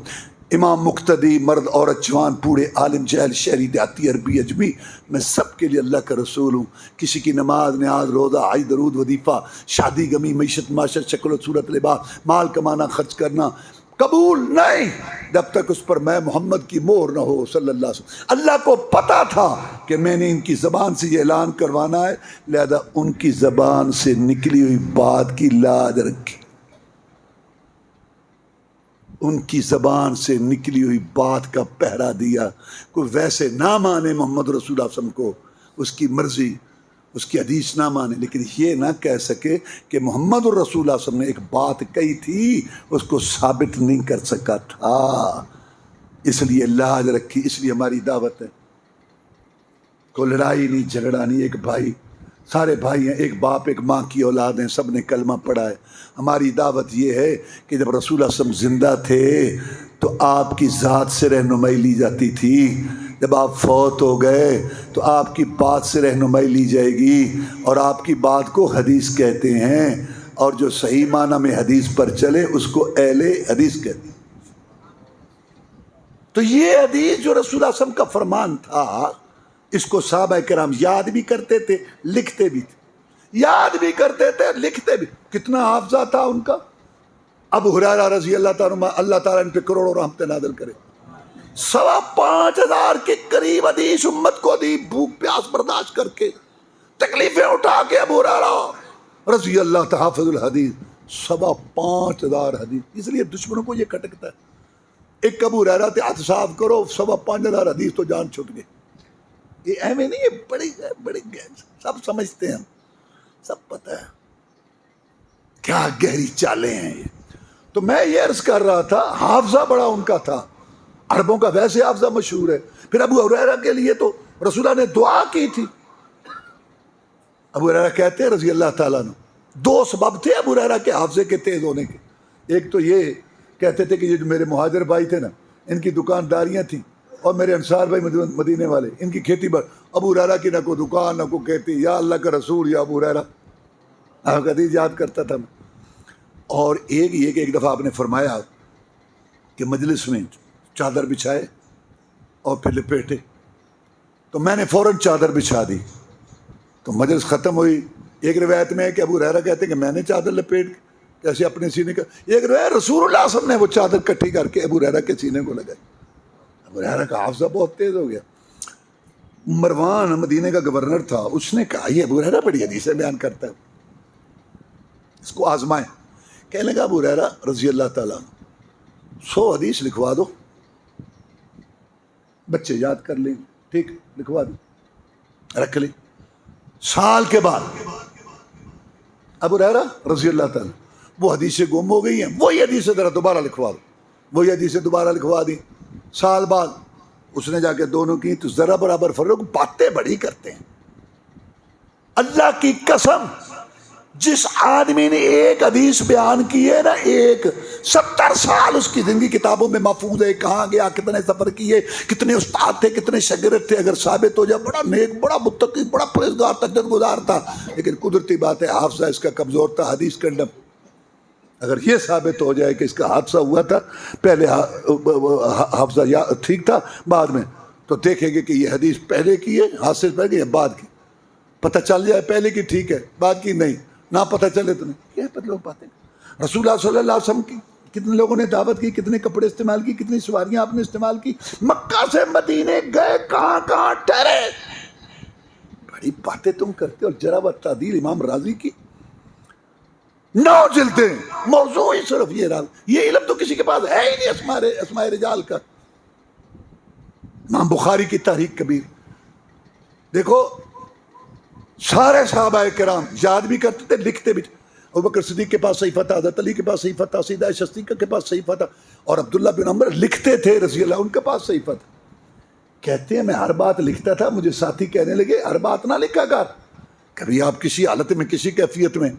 امام مقتدی مرد عورت جوان بوڑھے عالم جاہل شہری دیہاتی عربی اجمی، میں سب کے لیے اللہ کا رسول ہوں۔ کسی کی نماز نیاز روزہ حج درود وظیفہ شادی غمی معیشت معاشرت شکل و صورت لباس مال کمانا خرچ کرنا قبول نہیں جب تک اس پر میں محمد کی مہر نہ ہو صلی اللہ علیہ وسلم۔ اللہ کو پتا تھا کہ میں نے ان کی زبان سے یہ اعلان کروانا ہے، لہذا ان کی زبان سے نکلی ہوئی بات کی لاج رکھی، ان کی زبان سے نکلی ہوئی بات کا پہرا دیا۔ کوئی ویسے نہ مانے محمد رسول اللہ صلی اللہ علیہ وسلم کو، اس کی مرضی اس کی حدیث نہ مانے، لیکن یہ نہ کہہ سکے کہ محمد الرسول اللہ صلی اللہ علیہ وسلم نے ایک بات کہی تھی اس کو ثابت نہیں کر سکا تھا، اس لیے لاج رکھی۔ اس لیے ہماری دعوت ہے، کوئی لڑائی نہیں جھگڑا نہیں، ایک بھائی سارے بھائی ہیں، ایک باپ ایک ماں کی اولاد ہیں، سب نے کلمہ پڑھا ہے۔ ہماری دعوت یہ ہے کہ جب رسول اللہ صلی اللہ علیہ وسلم زندہ تھے تو آپ کی ذات سے رہنمائی لی جاتی تھی، جب آپ فوت ہو گئے تو آپ کی بات سے رہنمائی لی جائے گی، اور آپ کی بات کو حدیث کہتے ہیں، اور جو صحیح معنی میں حدیث پر چلے اس کو اہل حدیث کہتے ہیں۔ تو یہ حدیث جو رسول اللہ صلی اللہ علیہ وسلم کا فرمان تھا، اس کو صحابہ کرام یاد بھی کرتے تھے، لکھتے بھی تھے، یاد بھی کرتے تھے، لکھتے بھی۔ کتنا حافظہ تھا ان کا۔ ابو ہریرہ رضی اللہ تعالیٰ عنہ، اللہ تعالیٰ ان پہ کروڑوں رحمت نازل کرے، 5,500 کے قریب حدیث امت کو دی، بھوک پیاس برداشت کر کے، تکلیفیں اٹھا کے ابو ہریرہ رضی اللہ تعالیٰ حافظ الحدیث، 5,500 حدیث۔ اس لیے دشمنوں کو یہ کھٹکتا ہے، ایک ابو ہریرہ تھے، ہاتھ صاف کرو، 5,500 حدیث تو جان چھٹ گئی۔ یہ اہمیں نہیں ہے، بڑی گہری، سب سمجھتے ہیں، سب پتہ ہے کیا گہری چالیں ہیں یہ۔ تو میں یہ عرض کر رہا تھا، حافظہ بڑا ان کا تھا، عربوں کا ویسے حافظہ مشہور ہے۔ پھر ابو ہریرہ کے لیے تو رسول اللہ نے دعا کی تھی۔ ابو ہریرہ کہتے ہیں رضی اللہ تعالیٰ عنہ، 2 سبب تھے ابو ہریرہ کے حافظے کے تیز ہونے کے۔ ایک تو یہ کہتے تھے کہ یہ جو میرے مہاجر بھائی تھے نا، ان کی دکانداریاں تھیں، اور میرے انصار بھائی مدینے والے، ان کی کھیتی باڑی۔ ابو ہریرہ کی نہ کوئی دکان نہ کوئی کہتی، یا اللہ کا رسول یا ابو ہریرہ، آپ حدیث یاد کرتا تھا میں۔ اور ایک یہ کہ ایک دفعہ آپ نے فرمایا کہ مجلس میں چادر بچھائے اور پھر لپیٹے، تو میں نے فوراً چادر بچھا دی، تو مجلس ختم ہوئی۔ ایک روایت میں ہے کہ ابو ہریرہ کہتے ہیں کہ میں نے چادر لپیٹ کیسے اپنے سینے کا، ایک روایت رسول اللہ صلی اللہ علیہ وسلم نے وہ چادر کٹھی کر کے ابو ہریرہ کے سینے کو لگائی۔ ابو ہریرہ کا حافظہ بہت تیز ہو گیا۔ مروان مدینے کا گورنر تھا، اس نے کہا یہ ابو ہریرہ بڑی حدیثیں بیان کرتا ہے، اس کو آزمائیں۔ کہنے لگا ابو ہریرہ رضی اللہ تعالیٰ 100 حدیث لکھوا دو، بچے یاد کر لیں، ٹھیک لکھوا دو، رکھ لیں۔ سال کے بعد ابو ہریرہ رضی اللہ تعالیٰ وہ حدیثیں گم ہو گئی ہیں، وہی حدیثیں ذرا دوبارہ لکھوا دو، وہی حدیثیں دوبارہ لکھوا دی۔ سال بعد اس نے جا کے دونوں کی، تو ذرا برابر فرق، باتیں بڑی کرتے ہیں۔ اللہ کی قسم، جس آدمی نے ایک حدیث بیان کی ہے نا، 70 سال اس کی زندگی کتابوں میں محفوظ ہے، کہاں گیا، کتنے سفر کیے، کتنے استاد تھے، کتنے شاگرد تھے، اگر ثابت ہو جائے بڑا نیک، بڑا متقی، بڑا پرہیزگار، تہجد گزار تھا، لیکن قدرتی بات ہے حافظہ اس کا کمزور تھا، حدیث کنڈم۔ اگر یہ ثابت ہو جائے کہ اس کا حادثہ ہوا تھا، پہلے حافظہ ٹھیک تھا، بعد میں، تو دیکھیں گے کہ یہ حدیث پہلے کی ہے، حادثے سے پہلے یا بعد کی۔ پتہ چل جائے پہلے کی ٹھیک ہے، بعد کی نہیں، نہ پتہ چلے تو نہیں، کیا پتہ لوگ باتیں۔ رسول اللہ صلی اللہ علیہ وسلم کی کتنے لوگوں نے دعوت کی، کتنے کپڑے استعمال کی، کتنی سواریاں آپ نے استعمال کی، مکہ سے مدینے گئے، کہاں کہاں ٹھہرے، بڑی باتیں تم کرتے ہو۔ جرح و تعدیل امام راضی کی 9 جلدیں، موضوع ہی صرف یہ رہا، یہ علم تو کسی کے پاس ہے ہی نہیں اسماء رجال کا۔ امام بخاری کی تاریخ کبیر دیکھو، سارے صحابہ کرام یاد بھی کرتے تھے، لکھتے بھی تھے۔ ابوبکر صدیق کے پاس صحیفہ تھا، حضرت علی کے پاس صحیفہ تھا، سیدہ عائشہ صدیقہ کے پاس صحیفہ تھا، اور عبداللہ بن عمر لکھتے تھے رضی اللہ، ان کے پاس صحیفہ تھا۔ کہتے ہیں میں ہر بات لکھتا تھا، مجھے ساتھی کہنے لگے ہر بات نہ لکھا کر، کبھی آپ کسی حالت میں کسی کیفیت میں،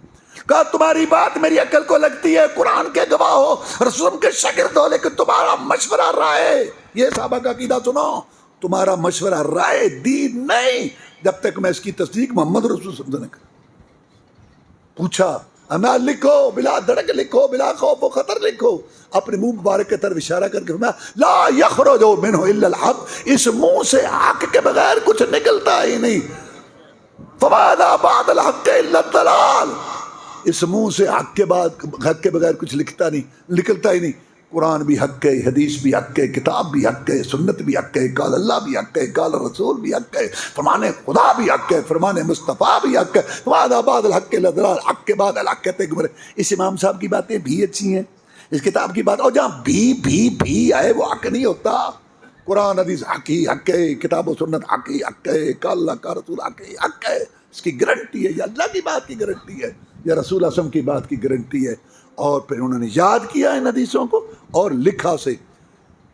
کہا تمہاری بات میری عقل کو لگتی ہے، قرآن کے گواہ ہو، رسول کے شاگرد ہو، لیکن تمہارا مشورہ رائے، یہ صحابہ کا عقیدہ سنو، تمہارا مشورہ رائے دین نہیں، جب تک میں اس کی تصدیق محمد رسول صلی اللہ علیہ وسلم نے کر۔ پوچھا ہمیں لکھو، بلا دھڑک لکھو، بلا خوف و خطر لکھو، اپنے منہ مبارک کی طرف اشارہ کر کے فرمایا لا یخرج منہ الا الحق، اس منہ سے حق کے بغیر کچھ نکلتا ہی نہیں، فماذا بعد الحق الا الضلال، اس منہ سے حق کے بغیر کچھ لکھتا نہیں، نکلتا ہی نہیں۔ قرآن بھی حق ہے، حدیث بھی حق ہے، کتاب بھی حق ہے، سنت بھی حق ہے، قال اللہ بھی حق ہے، قال رسول بھی حق ہے، فرمان خدا بھی حق ہے، فرمان مصطفیٰ بھی حق ہے، فماذا بعد الحق الا الضلال، حق کے بعد الحق کہتے ہیں گمراہ۔ اس امام صاحب کی باتیں بھی اچھی ہیں، اس کتاب کی بات، اور جہاں بھی آئے وہ حق نہیں ہوتا۔ قرآن حدیث حق ہی حق ہے، کتاب و سنت حق ہی حق ہے، قال اللہ کا رسول حق ہی حق ہے، اس کی گارنٹی ہے، یا اللہ کی بات کی گارنٹی ہے، یا رسول اللہ صلی اللہ علیہ وسلم کی بات کی گارنٹی ہے۔ اور پھر انہوں نے یاد کیا ان حدیثوں کو اور لکھا سے۔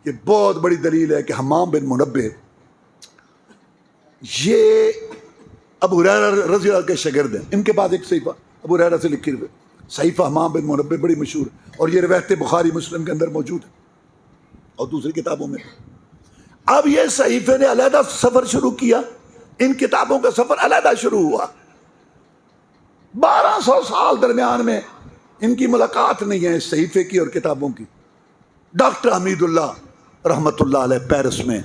یہ بہت بڑی دلیل ہے کہ حمام بن منبہ یہ ابو ہریرہ رضی اللہ عنہ کے شاگرد ہیں، ان کے بعد ایک صحیفہ ابو ہریرہ سے لکھی ہوئی صحیفہ حمام بن منبہ بڑی مشہور ہے، اور یہ روایت بخاری مسلم کے اندر موجود ہے اور دوسری کتابوں میں۔ اب یہ صحیفے نے علیحدہ سفر شروع کیا، ان کتابوں کا سفر علیحدہ شروع ہوا۔ 1200 سال درمیان میں ان کی ملاقات نہیں ہے اس صحیفے کی اور کتابوں کی۔ ڈاکٹر حمید اللہ رحمۃ اللہ علیہ پیرس میں،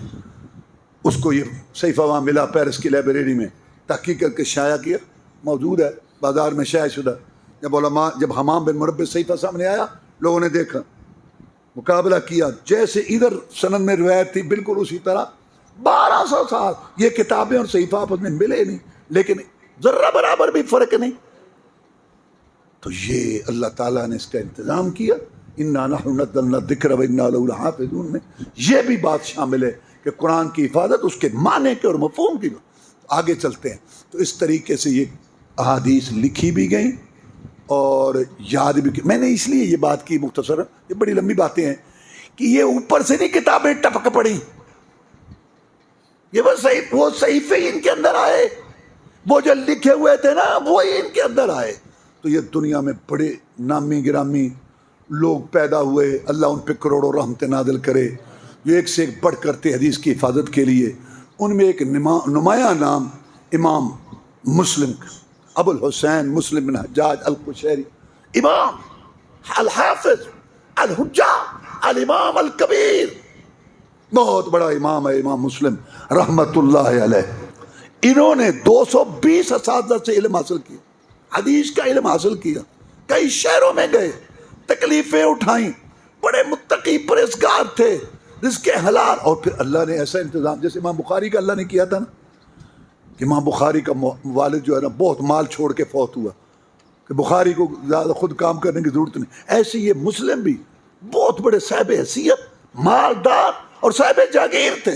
اس کو یہ صحیفہ وہاں ملا پیرس کی لائبریری میں، تحقیق کر کے شائع کیا، موجود ہے بازار میں شائع شدہ۔ جب حمام بن منبہ صحیفہ سامنے آیا، لوگوں نے دیکھا، مقابلہ کیا، جیسے ادھر سند میں روایت تھی بالکل اسی طرح 1200 سال یہ کتابیں اور صحیفہ آپس میں ملے نہیں، لیکن ذرہ برابر بھی فرق نہیں۔ تو یہ اللہ تعالیٰ نے اس کا انتظام کیا، اِنَّا نَحْنُ نَزَّلْنَا الذِّكْرَ وَإِنَّا لَهُ لَحَافِظُونَ میں یہ بھی بات شامل ہے کہ قرآن کی حفاظت اس کے معنی کے اور مفہوم کی۔ آگے چلتے ہیں تو اس طریقے سے یہ احادیث لکھی بھی گئیں اور یاد بھی کی۔ میں نے اس لیے یہ بات کی مختصر، یہ بڑی لمبی باتیں ہیں کہ یہ اوپر سے نہیں کتابیں ٹپک پڑی، یہ وہ صحیفے ان کے اندر آئے، وہ جو لکھے ہوئے تھے نا وہی ان کے اندر آئے۔ تو یہ دنیا میں بڑے نامی گرامی لوگ پیدا ہوئے، اللہ ان پہ کروڑوں رحمت نازل کرے، جو ایک سے ایک بڑھ کرتے حدیث کی حفاظت کے لیے۔ ان میں ایک نمایاں نام امام مسلم، ابو الحسین مسلم بن حجاج القشیری، امام الحافظ الحجہ الامام الکبیر، بہت بڑا امام ہے امام مسلم رحمت اللہ علیہ۔ انہوں نے 220 اساتذہ سے علم حاصل کیا، حدیث کا علم حاصل کیا، کئی شہروں میں گئے، تکلیفیں اٹھائیں، بڑے متقی پرہیزگار تھے، رزق حلال، اور پھر اللہ نے ایسا انتظام، جیسے امام بخاری کا اللہ نے کیا تھا نا، کہ امام بخاری کا والد جو ہے نا بہت مال چھوڑ کے فوت ہوا کہ بخاری کو زیادہ خود کام کرنے کی ضرورت نہیں، ایسے یہ مسلم بھی بہت بڑے صاحب حیثیت، مالدار اور صاحب جاگیر تھے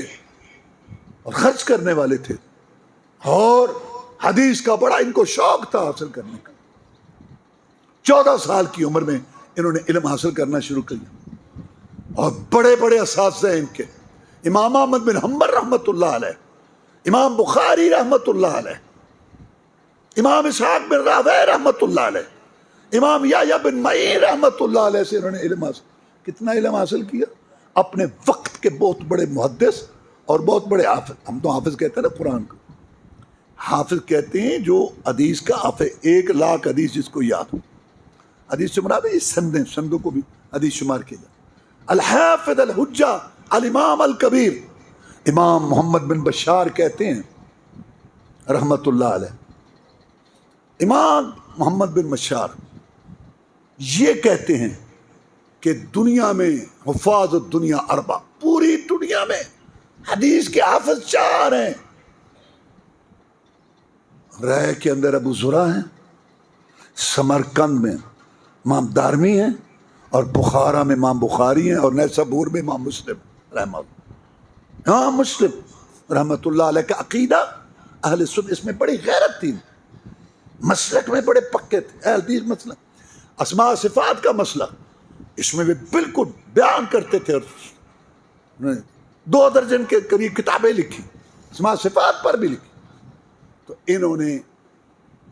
اور خرچ کرنے والے تھے، اور حدیث کا بڑا ان کو شوق تھا حاصل کرنے کا۔ 14 سال کی عمر میں انہوں نے علم حاصل کرنا شروع کیا، اور بڑے بڑے اساتذہ ان کے، امام احمد بن حنبل رحمۃ اللہ علیہ، امام بخاری رحمۃ اللہ علیہ، امام اسحاق بن راہویہ رحمۃ اللہ علیہ، امام یحییٰ بن معین رحمۃ اللہ علیہ سے انہوں نے علم حاصل، کتنا علم حاصل کیا، اپنے وقت کے بہت بڑے محدث اور بہت بڑے حافظ۔ ہم تو حافظ کہتے ہیں نا قرآن کو، حافظ کہتے ہیں جو حدیث کا حافظ، 1,00,000 حدیث جس کو یاد ہو، حدیث سے مراد ہے سندیں، سندوں کو بھی حدیث شمار کیا جائے۔ الحافظ الحجہ الامام الکبیر، امام محمد بن بشار کہتے ہیں رحمت اللہ علیہ، امام محمد بن بشار یہ کہتے ہیں کہ دنیا میں حفاظ الدنیا اربع، پوری دنیا میں حدیث کے حافظ 4 ہیں۔ رائے کے اندر ابو زرع ہیں، سمرقند میں امام دارمی ہیں، اور بخارا میں امام بخاری ہیں، اور نیسابور میں امام مسلم رحمہ اللہ۔ امام مسلم رحمۃ اللہ علیہ کا عقیدہ اہل سنت، اس میں بڑی غیرت تھی، مسلک میں بڑے پکے تھے، اہل حدیث مسلک، اسماء صفات کا مسئلہ اس میں بھی بالکل بیان کرتے تھے، اور 2 درجن کے قریب کتابیں لکھی، اسماء صفات پر بھی لکھی۔ تو انہوں نے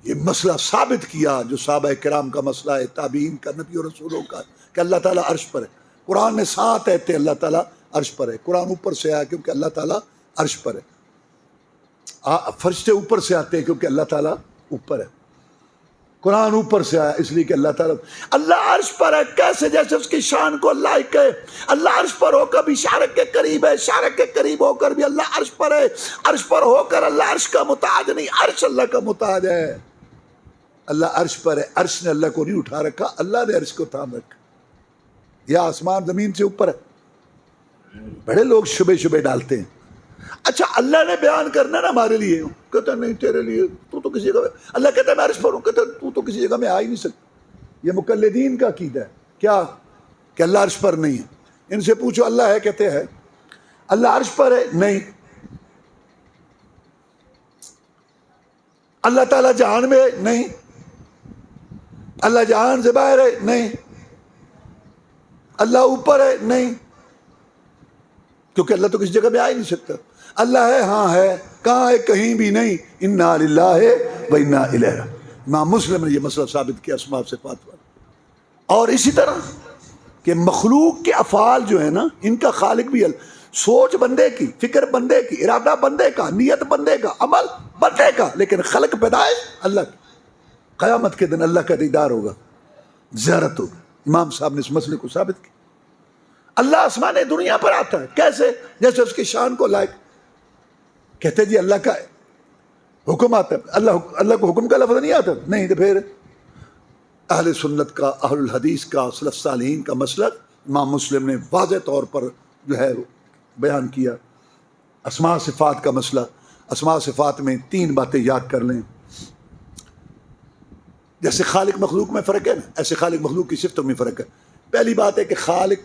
یہ مسئلہ ثابت کیا جو صحابہ کرام کا مسئلہ ہے، تابعین کا، نبی اور رسولوں کا، کہ اللہ تعالیٰ عرش پر ہے۔ قرآن میں 7 آیتیں اللہ تعالیٰ عرش پر ہے، قرآن اوپر سے آیا کیونکہ اللہ تعالیٰ عرش پر ہے، فرشتے اوپر سے آتے ہیں کیونکہ اللہ تعالیٰ اوپر ہے، قرآن اوپر سے آیا اس لیے کہ اللہ تعالیٰ عرش پر ہے۔ کیسے؟ جیسے اس کی شان کو اللہ کہے، اللہ عرش پر ہو کر بھی شارک کے قریب ہے، شارک کے قریب ہو کر بھی اللہ عرش پر ہے، عرش پر ہو کر اللہ عرش کا محتاج نہیں، عرش اللہ کا محتاج ہے۔ اللہ عرش پر ہے، عرش نے اللہ کو نہیں اٹھا رکھا، اللہ نے عرش کو تھام رکھا، یا آسمان زمین سے اوپر ہے۔ بڑے لوگ شبے ڈالتے ہیں، اچھا اللہ نے بیان کرنا نا ہمارے لیے، کہتا نہیں تیرے لیے، تو کسی جگہ میں، اللہ کہتا ہے میں عرش پر ہوں، کہتا ہے تو کسی جگہ میں آ ہی نہیں سکتا۔ یہ مقلدین کا عقیدہ ہے، کیا کہ اللہ عرش پر نہیں ہے۔ ان سے پوچھو اللہ ہے، کہتے ہیں اللہ عرش پر ہے، نہیں۔ اللہ تعالیٰ جہان میں ہے، نہیں۔ اللہ جہان سے باہر ہے، نہیں۔ اللہ اوپر ہے، نہیں، کیونکہ اللہ تو کسی جگہ میں آ ہی نہیں سکتا۔ اللہ ہے، ہاں ہے، کہاں ہے؟ کہیں بھی نہیں. انا للہ و انا الیہ. امام مسلم نے یہ مسئلہ ثابت کیا اسماء و صفات والا. اور اسی طرح کہ مخلوق کے افعال جو ہیں نا ان کا خالق بھی اللہ. سوچ بندے کی، فکر بندے کی، ارادہ بندے کا، نیت بندے کا، عمل بندے کا، لیکن خلق پیدائش اللہ کی. قیامت کے دن اللہ کا دیدار ہوگا، زیارت ہوگا. امام صاحب نے اس مسئلے کو ثابت کیا. اللہ آسمان دنیا پر آتا ہے کیسے؟ جیسے اس کی شان کو لائق. کہتے جی اللہ کا حکم آتا ہے. اللہ کو حکم کا لفظ نہیں آتا؟ نہیں. تو پھر اہل سنت کا، اہل الحدیث کا، سلف صالحین کا مسلک امام مسلم نے واضح طور پر جو ہے بیان کیا. اسماء صفات کا مسئلہ. اسماء صفات میں 3 باتیں یاد کر لیں. جیسے خالق مخلوق میں فرق ہے نا، ایسے خالق مخلوق کی صفتوں میں فرق ہے. پہلی بات ہے کہ خالق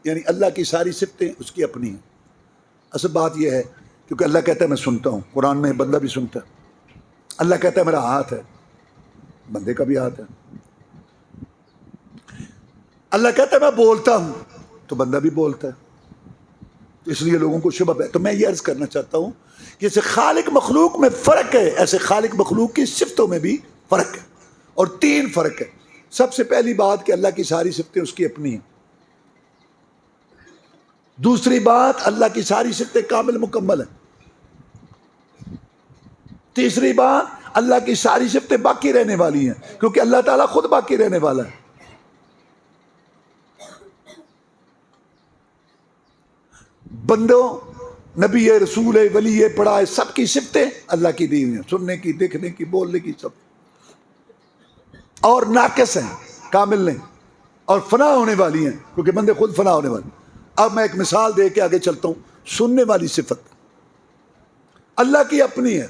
یعنی اللہ کی ساری صفتیں اس کی اپنی ہیں. اصل بات یہ ہے کیونکہ اللہ کہتا ہے میں سنتا ہوں. قرآن میں بندہ بھی سنتا ہے. اللہ کہتا ہے میرا ہاتھ ہے، بندے کا بھی ہاتھ ہے. اللہ کہتا ہے میں بولتا ہوں، تو بندہ بھی بولتا ہے. اس لیے لوگوں کو شبہ ہے. تو میں یہ عرض کرنا چاہتا ہوں کہ جیسے خالق مخلوق میں فرق ہے ایسے خالق مخلوق کی صفتوں میں بھی فرق ہے. اور 3 فرق ہے. سب سے پہلی بات کہ اللہ کی ساری صفتیں اس کی اپنی ہیں. دوسری بات اللہ کی ساری صفتیں کامل مکمل ہیں. تیسری بات اللہ کی ساری صفتیں باقی رہنے والی ہیں کیونکہ اللہ تعالیٰ خود باقی رہنے والا ہے. بندوں، نبی، رسول، ولی، پڑھائے، سب کی صفتیں اللہ کی دی ہوئی ہیں. سننے کی، دیکھنے کی، بولنے کی، سب. اور ناقص ہیں، کامل نہیں. اور فنا ہونے والی ہیں کیونکہ بندے خود فنا ہونے والے. اب میں ایک مثال دے کے آگے چلتا ہوں. سننے والی صفت اللہ کی اپنی ہے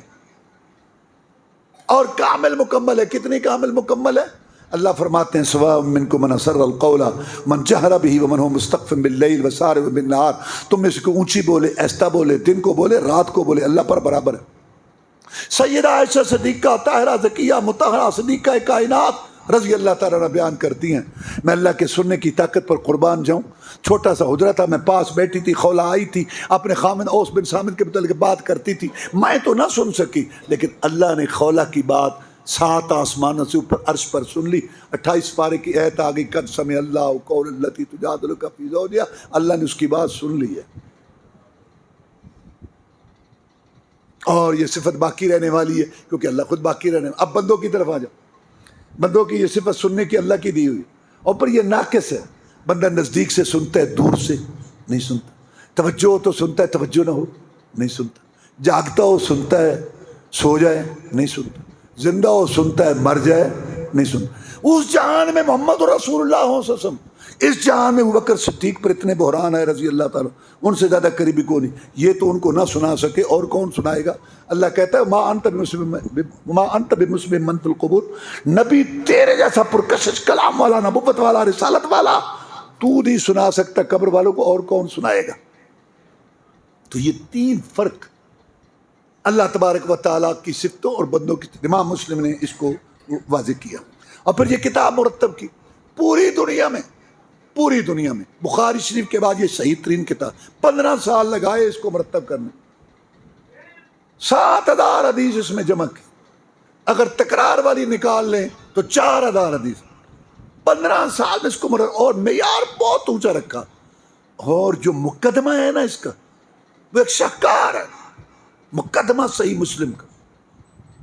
اور کامل مکمل ہے. کتنی کامل مکمل ہے؟ اللہ فرماتے ہیں سواء منکم من اسر القول من جہر به ومن هو مستخف باللیل وسارب بالنہار. تم میں سے کوئی اونچی بولے، ایستا بولے، دن کو بولے، رات کو بولے، اللہ پر برابر ہے. سیدہ عائشہ صدیقہ طاہرہ زکیہ مطہرہ صدیقہ کائنات رضی اللہ تعالیٰ عنہ بیان کرتی ہیں میں اللہ کے سننے کی طاقت پر قربان جاؤں. چھوٹا سا حجرہ تھا، میں پاس بیٹھی تھی، خولہ آئی تھی، اپنے خامن اوس بن صامت کے متعلق بات کرتی تھی. میں تو نہ سن سکی لیکن اللہ نے خولہ کی بات 7 آسمانوں سے اوپر عرش پر سن لی. 28 پارے کی آیت آ گئی قد سمع اللہ قول التی تجادلک فی زوجہا. اللہ نے اس کی بات سن لی ہے. اور یہ صفت باقی رہنے والی ہے کیونکہ اللہ خود باقی رہنے والا. اب بندوں کی طرف آ جاؤ. بندوں کی یہ صفت سننے کی اللہ کی دی ہوئی اور پر یہ ناقص ہے. بندہ نزدیک سے سنتا ہے، دور سے نہیں سنتا. توجہ ہو تو سنتا ہے، توجہ نہ ہو نہیں سنتا. جاگتا ہو سنتا ہے، سو جائے نہیں سنتا. زندہ ہو سنتا ہے، مر جائے نہیں سنتا. اس جہان میں محمد رسول اللہ صلی اللہ علیہ وسلم، اس جہان میں ابوبکر صدیق پر اتنے بحران ہے رضی اللہ تعالیٰ، ان سے زیادہ قریبی کو نہیں. یہ تو ان کو نہ سنا سکے اور کون سنائے گا. اللہ کہتا ہے ما انت بمسمع من فی القبور. نبی تیرے جیسا پرکشش کلام والا، نبوت والا، رسالت والا تو نہیں سنا سکتا، قبر والوں کو اور کون سنائے گا. تو یہ 3 فرق اللہ تبارک و تعالیٰ کی صفتوں اور بندوں کی. امام مسلم نے اس کو واضح کیا اور پھر یہ کتاب مرتب کی. پوری دنیا میں بخاری شریف کے بعد یہ صحیح ترین کتاب. 15 سال لگائے اس کو مرتب کرنے. 7000 حدیث اس میں جمع کی. اگر تکرار والی نکال لیں تو 4000 حدیث. 15 سال میں اس کو مرتب اور معیار بہت اونچا رکھا. اور جو مقدمہ ہے نا اس کا وہ ایک شاہکار ہے. مقدمہ صحیح مسلم کا.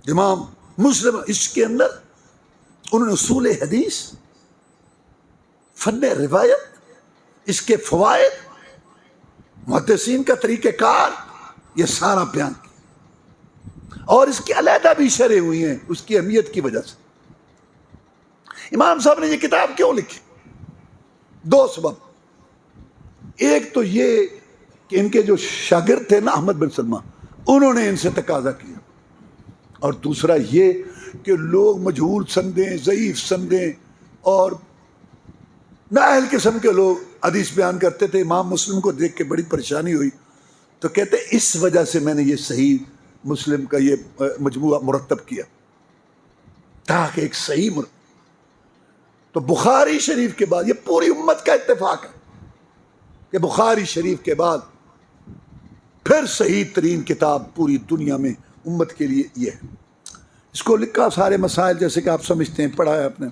امام مسلم اس کے اندر انہوں نے اصول حدیث، فن روایت، اس کے فوائد، محدثین کا طریقہ کار، یہ سارا بیان کیا. اور اس کی علیحدہ بھی شرح ہوئی ہیں اس کی اہمیت کی وجہ سے. امام صاحب نے یہ کتاب کیوں لکھی؟ 2 سبب. ایک تو یہ کہ ان کے جو شاگرد تھے نا احمد بن سلمہ، انہوں نے ان سے تقاضا کیا. اور دوسرا یہ کہ لوگ مجہول سمجھیں، ضعیف سمجھیں اور نااہل قسم کے لوگ حدیث بیان کرتے تھے. امام مسلم کو دیکھ کے بڑی پریشانی ہوئی تو کہتے اس وجہ سے میں نے یہ صحیح مسلم کا یہ مجموعہ مرتب کیا تاکہ ایک صحیح مرتب. تو بخاری شریف کے بعد یہ پوری امت کا اتفاق ہے کہ بخاری شریف کے بعد پھر صحیح ترین کتاب پوری دنیا میں امت کے لیے یہ ہے. اس کو لکھا سارے مسائل جیسے کہ آپ سمجھتے ہیں، پڑھا ہے آپ نے.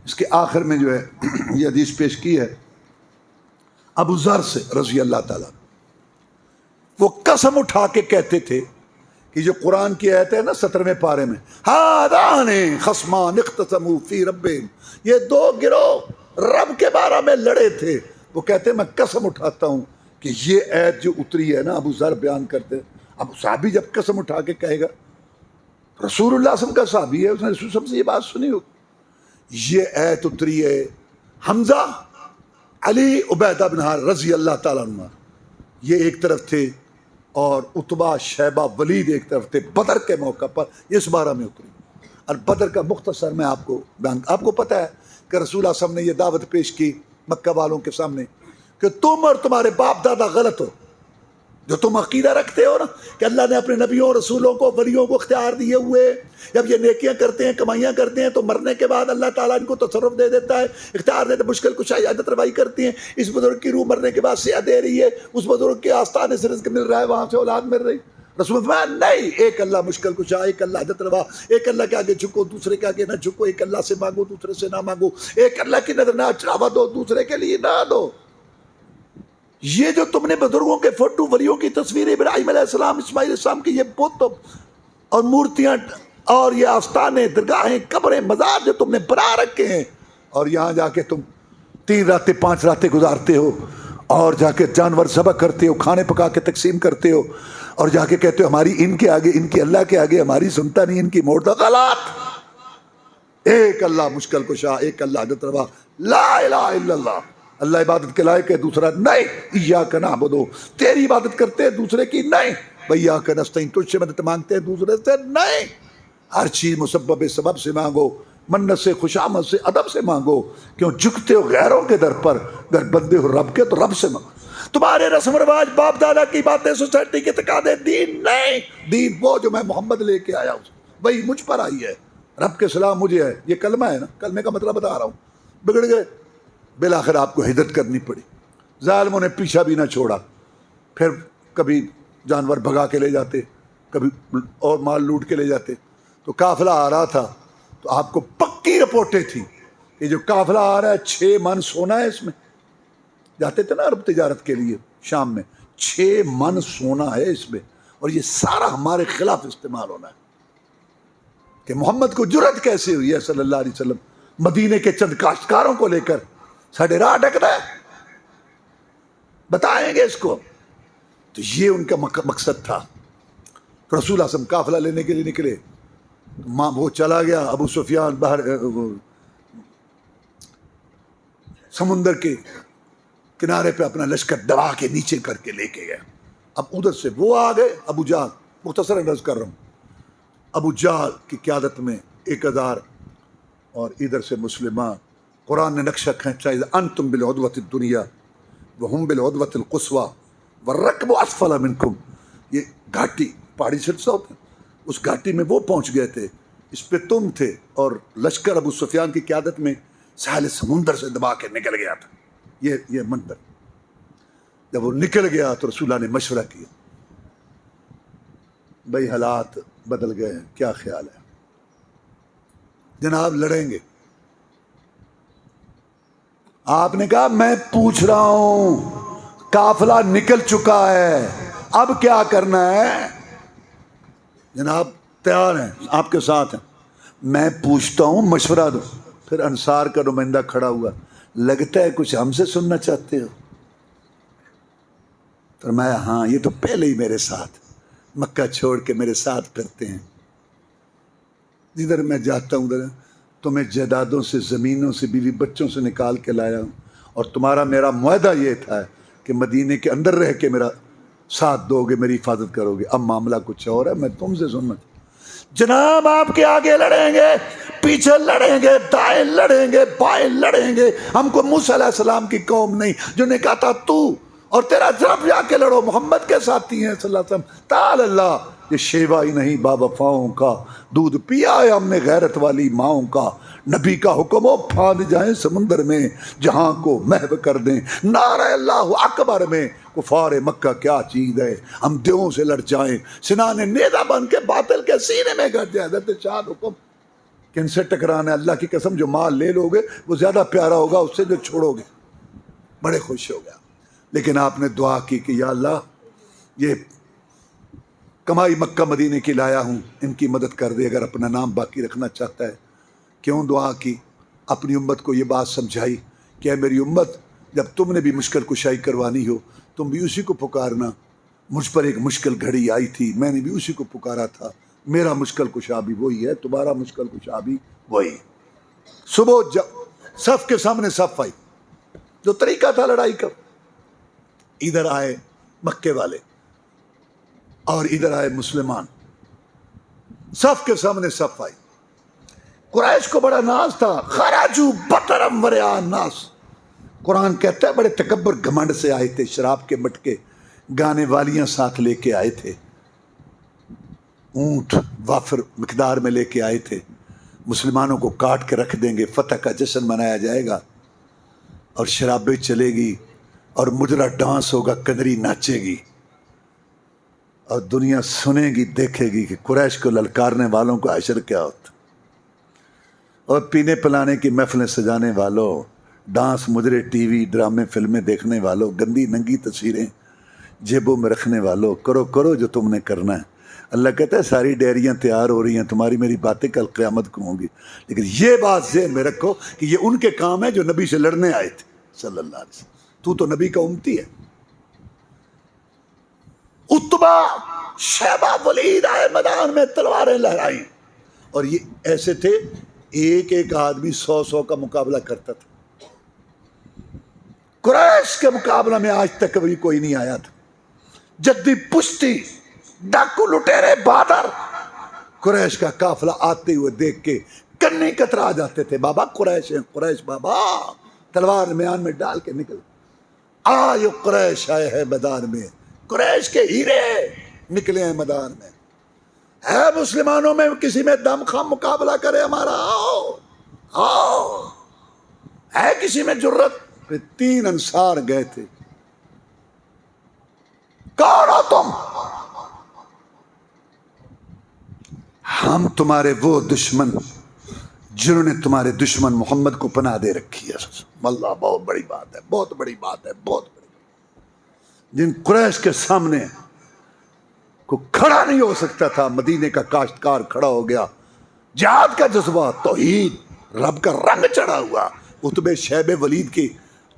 اس کے آخر میں جو ہے یہ حدیث پیش کی ہے ابو ذر سے رضی اللہ تعالیٰ. وہ قسم اٹھا کے کہتے تھے کہ جو قرآن کی آیت ہے نا 17ویں پارے میں، ہادان خصمان اختصموا فی ربہم، یہ دو گروہ رب کے بارے میں لڑے تھے. وہ کہتے ہیں میں قسم اٹھاتا ہوں کہ یہ آیت جو اتری ہے نا، ابو ذر بیان کرتے. اب صحابی جب قسم اٹھا کے کہے گا، رسول اللہ صلی اللہ علیہ وسلم کا صحابی ہے، اس نے رسول صلی اللہ علیہ وسلم سے یہ بات سنی ہو. یہ آیت اتری ہے حمزہ علی عبیدہ بن حارث رضی اللہ تعالیٰ عنہ، یہ ایک طرف تھے، اور عتبہ شیبہ ولید ایک طرف تھے. بدر کے موقع پر اس بارہ میں اتری. اور بدر کا مختصر میں آپ کو پتہ ہے کہ رسول اللہ صلی اللہ علیہ وسلم نے یہ دعوت پیش کی مکہ والوں کے سامنے کہ تم اور تمہارے باپ دادا غلط ہو. جو تم عقیدہ رکھتے ہو نا کہ اللہ نے اپنے نبیوں رسولوں کو ولیوں کو اختیار دیے ہوئے، جب یہ نیکیاں کرتے ہیں کمائیاں کرتے ہیں تو مرنے کے بعد اللہ تعالیٰ ان کو تصرف دے دیتا ہے، اختیار دیتا ہے، مشکل کشائی عادت روائی کرتی ہیں. اس بزرگ کی روح مرنے کے بعد سیاہ دے رہی ہے، اس بزرگ کے آستانے سے رزق مل رہا ہے، وہاں سے اولاد مل رہی. رسول فرمایا نہیں، ایک اللہ مشکل کشا، ایک اللہ عادت روا، ایک اللہ کے آگے جھکو دوسرے کے آگے نہ جھکو، ایک اللہ سے مانگو دوسرے سے نہ مانگو، ایک اللہ کی نظر نہ چڑھاوا دو دوسرے کے لیے نہ دو. یہ جو تم نے بزرگوں کے فوٹو ولیوں کی تصویر ابراہیم علیہ السلام اسماعیل علیہ السلام کی یہ بت اور مورتیاں اور یہ آستانے درگاہیں قبریں مزار جو تم نے بنا رکھے ہیں، اور یہاں جا کے تم 3 راتیں 5 راتیں گزارتے ہو، اور جا کے جانور ذبح کرتے ہو، کھانے پکا کے تقسیم کرتے ہو، اور جا کے کہتے ہو ہماری ان کے آگے، ان کی اللہ کے آگے ہماری سنتا نہیں، ان کی موڑتا. غلط. ایک اللہ مشکل کشا، ایک اللہ عادت روا، لا الہ الا اللہ. اللہ عبادت کے لائق ہے، دوسرا نہیں. ایاک نعبد، تیری عبادت کرتے ہیں دوسرے کی نہیں. وایاک نستعین، تجھ سے مدد مانگتے ہیں دوسرے سے نہیں. ہر چیز مسبب سبب سے مانگو، منت سے خوشامد سے ادب سے مانگو. کیوں جھکتے ہو غیروں کے در پر؟ اگر بندے ہو رب کے تو رب سے مانگو. تمہارے رسم و رواج باپ دادا کی باتیں سوسائٹی کے تقاضے دین نہیں. دین وہ جو میں محمد لے کے آیا ہوں وہی مجھ پر آئی ہے. رب کے سلام مجھے ہے. یہ کلمہ ہے نا، کلمے کا مطلب بتا رہا ہوں. بگڑ گئے، بالآخر آپ کو ہجرت کرنی پڑی. ظالموں نے پیچھا بھی نہ چھوڑا. پھر کبھی جانور بھگا کے لے جاتے، کبھی اور مال لوٹ کے لے جاتے. تو قافلہ آ رہا تھا تو آپ کو پکی رپورٹیں تھیں کہ جو قافلہ آ رہا ہے 6 من سونا ہے اس میں. جاتے تھے نا عرب تجارت کے لیے شام میں، 6 من سونا ہے اس میں، اور یہ سارا ہمارے خلاف استعمال ہونا ہے. کہ محمد کو جرأت کیسے ہوئی ہے صلی اللہ علیہ وسلم مدینے کے چند کاشتکاروں کو لے کر ساڑھے راہ ڈک رہا ہے. بتائیں گے اس کو. تو یہ ان کا مقصد تھا. رسول اللہ صلی اللہ علیہ وسلم قافلہ لینے کے لیے نکلے، ماں وہ چلا گیا. ابو سفیان باہر سمندر کے کنارے پہ اپنا لشکر دبا کے نیچے کر کے لے کے گیا. اب ادھر سے وہ آ گئے ابو جہل. مختصر عرض کر رہا ہوں، ابو جہل کی قیادت میں 1000 اور ادھر سے مسلمان. قرآن نے نقشہ کھینچا، انتم بالعدوۃ الدنیا وہم بالعدوۃ القصویٰ والرکب اسفل منکم. یہ گھاٹی پہاڑی سلسلہ ہوتا ہے، اس گھاٹی میں وہ پہنچ گئے تھے، اس پہ تم تھے، اور لشکر ابو سفیان کی قیادت میں ساحل سمندر سے دبا کے نکل گیا تھا. یہ منظر جب وہ نکل گیا تو رسول اللہ نے مشورہ کیا، بھائی حالات بدل گئے ہیں، کیا خیال ہے؟ جناب لڑیں گے. آپ نے کہا میں پوچھ رہا ہوں، قافلہ نکل چکا ہے، اب کیا کرنا ہے؟ جناب تیار ہیں، آپ کے ساتھ ہیں. میں پوچھتا ہوں، مشورہ دو. پھر انصار کا نمائندہ کھڑا ہوا، لگتا ہے کچھ ہم سے سننا چاہتے ہو؟ فرمایا ہاں، یہ تو پہلے ہی میرے ساتھ مکہ چھوڑ کے میرے ساتھ پھرتے ہیں. جدھر میں جاتا ہوں ادھر تمہیں جائیدادوں سے، زمینوں سے، بیوی بچوں سے نکال کے لایا ہوں، اور تمہارا میرا معاہدہ یہ تھا کہ مدینے کے اندر رہ کے میرا ساتھ دو گے، میری حفاظت کرو گے. اب معاملہ کچھ اور ہے، میں تم سے سننا. جناب آپ کے آگے لڑیں گے، پیچھے لڑیں گے، دائیں لڑیں گے، بائیں لڑیں گے. ہم کو موسیٰ علیہ السلام کی قوم نہیں جو نے کہا تھا تو اور تیرا طرف جا کے لڑو، محمد کے ساتھی ہیں صلی اللہ علیہ وسلم. تعالی اللہ، یہ شیوا ہی نہیں با وفاؤں کا، دودھ پیا ہے ہم نے غیرت والی ماؤں کا. نبی کا حکم ہو پھاند جائیں سمندر میں، جہاں کو محو کر دیں. نعرہ اللہ اکبر میں کفار مکہ کیا چیز ہے، ہم دیووں سے لڑ جائیں، سنان نیزہ بن کے باطل کے سینے میں گھٹ جائے۔ حضرت شاہ حکم کہ ان سے ٹکرانا، اللہ کی قسم جو مال لے لو گے وہ زیادہ پیارا ہوگا اس سے جو چھوڑو گے۔ بڑے خوش ہو گیا، لیکن آپ نے دعا کی کہ یا اللہ یہ کمائی مکہ مدینے کی لایا ہوں، ان کی مدد کر دے اگر اپنا نام باقی رکھنا چاہتا ہے۔ کیوں دعا کی؟ اپنی امت کو یہ بات سمجھائی کہ اے میری امت، جب تم نے بھی مشکل کشائی کروانی ہو تم بھی اسی کو پکارنا۔ مجھ پر ایک مشکل گھڑی آئی تھی، میں نے بھی اسی کو پکارا تھا، میرا مشکل کشا بھی وہی ہے، تمہارا مشکل کشا بھی وہی۔ صبح جب صف کے سامنے صف آئی، جو طریقہ تھا لڑائی کا، ادھر آئے مکے والے اور ادھر آئے مسلمان، صف کے سامنے صف آئی۔ قریش کو بڑا ناز تھا، خراجو بطرم ورعان ناس، قرآن کہتا ہے بڑے تکبر گھمنڈ سے آئے تھے، شراب کے مٹکے گانے والیاں ساتھ لے کے آئے تھے، اونٹ وافر مقدار میں لے کے آئے تھے، مسلمانوں کو کاٹ کے رکھ دیں گے، فتح کا جشن منایا جائے گا اور شرابیں چلے گی اور مجرا ڈانس ہوگا، قدری ناچے گی اور دنیا سنے گی دیکھے گی کہ قریش کو للکارنے والوں کو عشر کیا ہوتا۔ اور پینے پلانے کی محفلیں سجانے والوں، ڈانس مجرے، ٹی وی ڈرامے فلمیں دیکھنے والوں، گندی ننگی تصویریں جیبوں میں رکھنے والوں، کرو کرو جو تم نے کرنا ہے۔ اللہ کہتا ہے ساری ڈیریاں تیار ہو رہی ہیں، تمہاری میری باتیں کل قیامت کو ہوں گی، لیکن یہ بات ذہن میں رکھو کہ یہ ان کے کام ہے جو نبی سے لڑنے آئے تھے صلی اللہ علیہ وسلم۔ تو نبی کا امتی ہے۔ عتبہ شیبہ ولید آئے میدان میں، تلواریں لہرائیں، اور یہ ایسے تھے ایک ایک آدمی 100 کا مقابلہ کرتا تھا۔ قریش کے مقابلہ میں آج تک کبھی کوئی نہیں آیا تھا۔ جدی پشتی ڈاکو لٹیرے بہادر قریش کا قافلہ آتے ہوئے دیکھ کے کنے کترا جاتے تھے، بابا قریش ہیں، قریش بابا، تلوار میان میں ڈال کے نکل آئے، قریش آئے ہیں میدان میں، قریش کے ہیرے نکلے ہیں میدان میں، ہے مسلمانوں میں کسی میں دم خم مقابلہ کرے ہمارا، آؤ آؤ، ہے کسی میں جرت؟ 3 انصار گئے تھے، کون ہو تم؟ ہم تمہارے وہ دشمن جنہوں نے تمہارے دشمن محمد کو پناہ دے رکھی ہے۔ اللہ، بہت بڑی بات ہے، بہت بڑی بات ہے، بہت بڑی بات۔ جن قریش کے سامنے کو کھڑا نہیں ہو سکتا تھا، مدینے کا کاشتکار کھڑا ہو گیا، جہاد کا جذبہ، توحید، رب کا رنگ چڑھا ہوا۔ عتبہ شیبہ ولید کی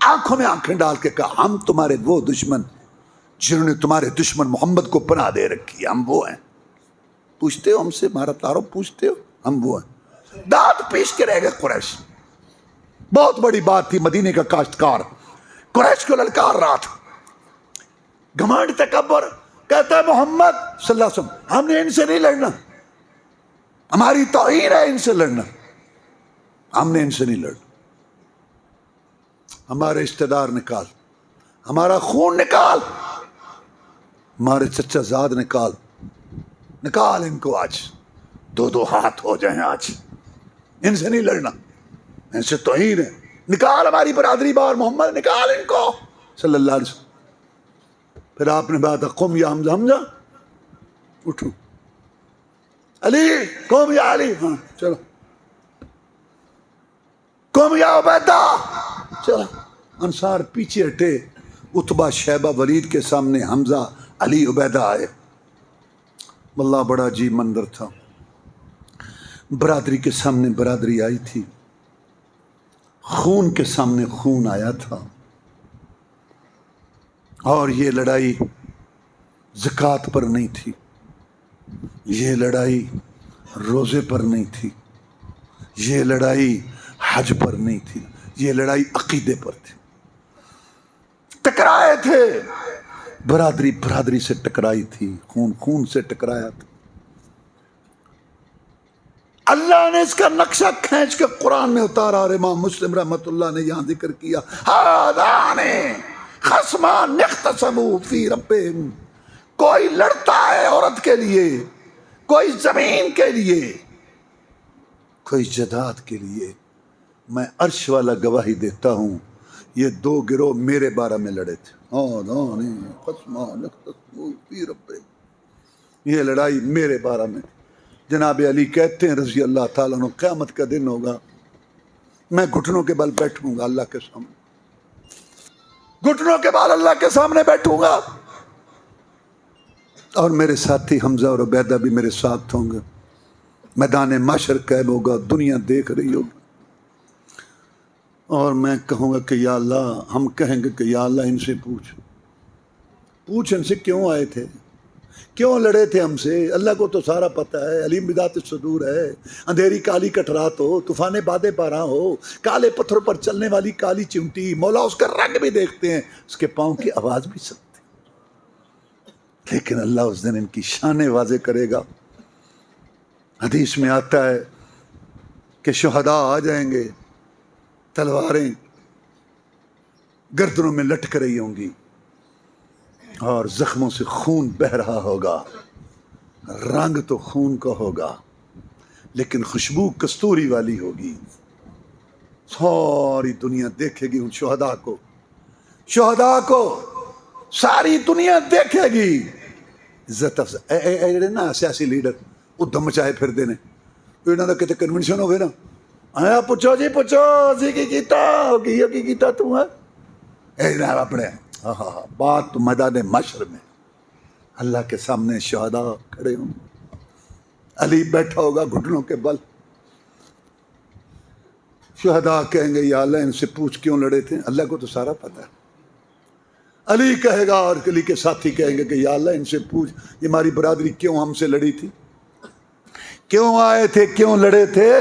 آنکھوں میں آنکھیں ڈال کے کہا ہم تمہارے وہ دشمن جنہوں نے تمہارے دشمن محمد کو پناہ دے رکھی ہے، ہم وہ ہیں۔ پوچھتے ہو ہم سے، مارا تارو پوچھتے ہو، ہم وہ ہیں۔ دانت پیش کے رہ گئے قریش۔ بہت بڑی بات تھی، مدینے کا کاشتکار قریش کو للکار رہا تھا۔ گھمنڈ تکبر، کہتا ہے محمد صلی اللہ علیہ وسلم ہم نے ان سے نہیں لڑنا، ہماری توہین ہے ان سے لڑنا، ہم نے ان سے نہیں لڑنا، ہمارے رشتہ دار نکال، ہمارا خون نکال، ہمارے چچا زاد نکال، نکال ان کو، آج 2 ہاتھ ہو جائیں، آج ان سے نہیں لڑنا، ان سے توہین ہے، نکال ہماری برادری بار، محمد نکال ان کو صلی اللہ علیہ وسلم۔ پھر آپ نے بات قم یا حمزہ، حمزہ اٹھو، علی قم یا علی، ہاں چلو، قم یا عبیدہ، چلو۔ انصار پیچھے ہٹے، عتبہ شیبہ ولید کے سامنے حمزہ علی عبیدہ آئے۔ واللہ بڑا عجیب منظر تھا، برادری کے سامنے برادری آئی تھی، خون کے سامنے خون آیا تھا، اور یہ لڑائی زکوٰۃ پر نہیں تھی، یہ لڑائی روزے پر نہیں تھی، یہ لڑائی حج پر نہیں تھی، یہ لڑائی عقیدے پر تھی۔ ٹکرائے تھے، برادری برادری سے ٹکرائی تھی، خون خون سے ٹکرایا تھا۔ اللہ نے اس کا نقشہ کھینچ کے قرآن میں اتارا، اور امام مسلم رحمۃ اللہ نے یہاں ذکر کیا، ہذان خصمان اختصموا فی ربہم، کوئی لڑتا ہے عورت کے لیے، کوئی زمین کے لیے، کوئی جائیداد کے لیے، میں عرش والا گواہی دیتا ہوں یہ 2 گروہ میرے بارے میں لڑے تھے۔ یہ لڑائی میرے بارے میں جناب علی کہتے ہیں رضی اللہ تعالیٰ عنہ، قیامت کا دن ہوگا، میں گھٹنوں کے بل بیٹھوں گا اللہ کے سامنے، گھٹنوں کے بال اللہ کے سامنے بیٹھوں گا، اور میرے ساتھی حمزہ اور عبیدہ بھی میرے ساتھ ہوں گے، میدان محشر قائم ہوگا، دنیا دیکھ رہی ہوگی، اور میں کہوں گا کہ یا اللہ، ہم کہیں گے کہ یا اللہ ان سے پوچھ ان سے کیوں آئے تھے، کیوں لڑے تھے ہم سے، اللہ کو تو سارا پتہ ہے، علیم بذات الصدور ہے، اندھیری کالی کٹرات ہو، طوفان بادے پاراں ہو، کالے پتھروں پر چلنے والی کالی چمٹی، مولا اس کا رنگ بھی دیکھتے ہیں، اس کے پاؤں کی آواز بھی سنتے ہیں، لیکن اللہ اس دن ان کی شانیں واضح کرے گا۔ حدیث میں آتا ہے کہ شہداء آ جائیں گے، تلواریں گردنوں میں لٹک رہی ہوں گی اور زخموں سے خون بہہ رہا ہوگا، رنگ تو خون کا ہوگا لیکن خوشبو کستوری والی ہوگی، ساری دنیا دیکھے گی ان شہداء کو ساری دنیا دیکھے گی۔ عزت افضل نا سیاسی لیڈر ادھم مچائے پھر دینے، انہوں نے کہتے کنونشن ہوئے نا، آیا پوچھو جی کی کیتا تو ہے اپنے بات تو میدان محشر میں اللہ کے سامنے شہداء کھڑے ہوں، علی بیٹھا ہوگا گھٹنوں کے بل، شہداء کہیں گے یا اللہ ان سے پوچھ کیوں لڑے تھے، اللہ کو تو سارا پتہ ہے، علی کہے گا اور علی کے ساتھی کہیں گے کہ یا اللہ ان سے پوچھ یہ ہماری برادری کیوں ہم سے لڑی تھی، کیوں آئے تھے، کیوں لڑے تھے،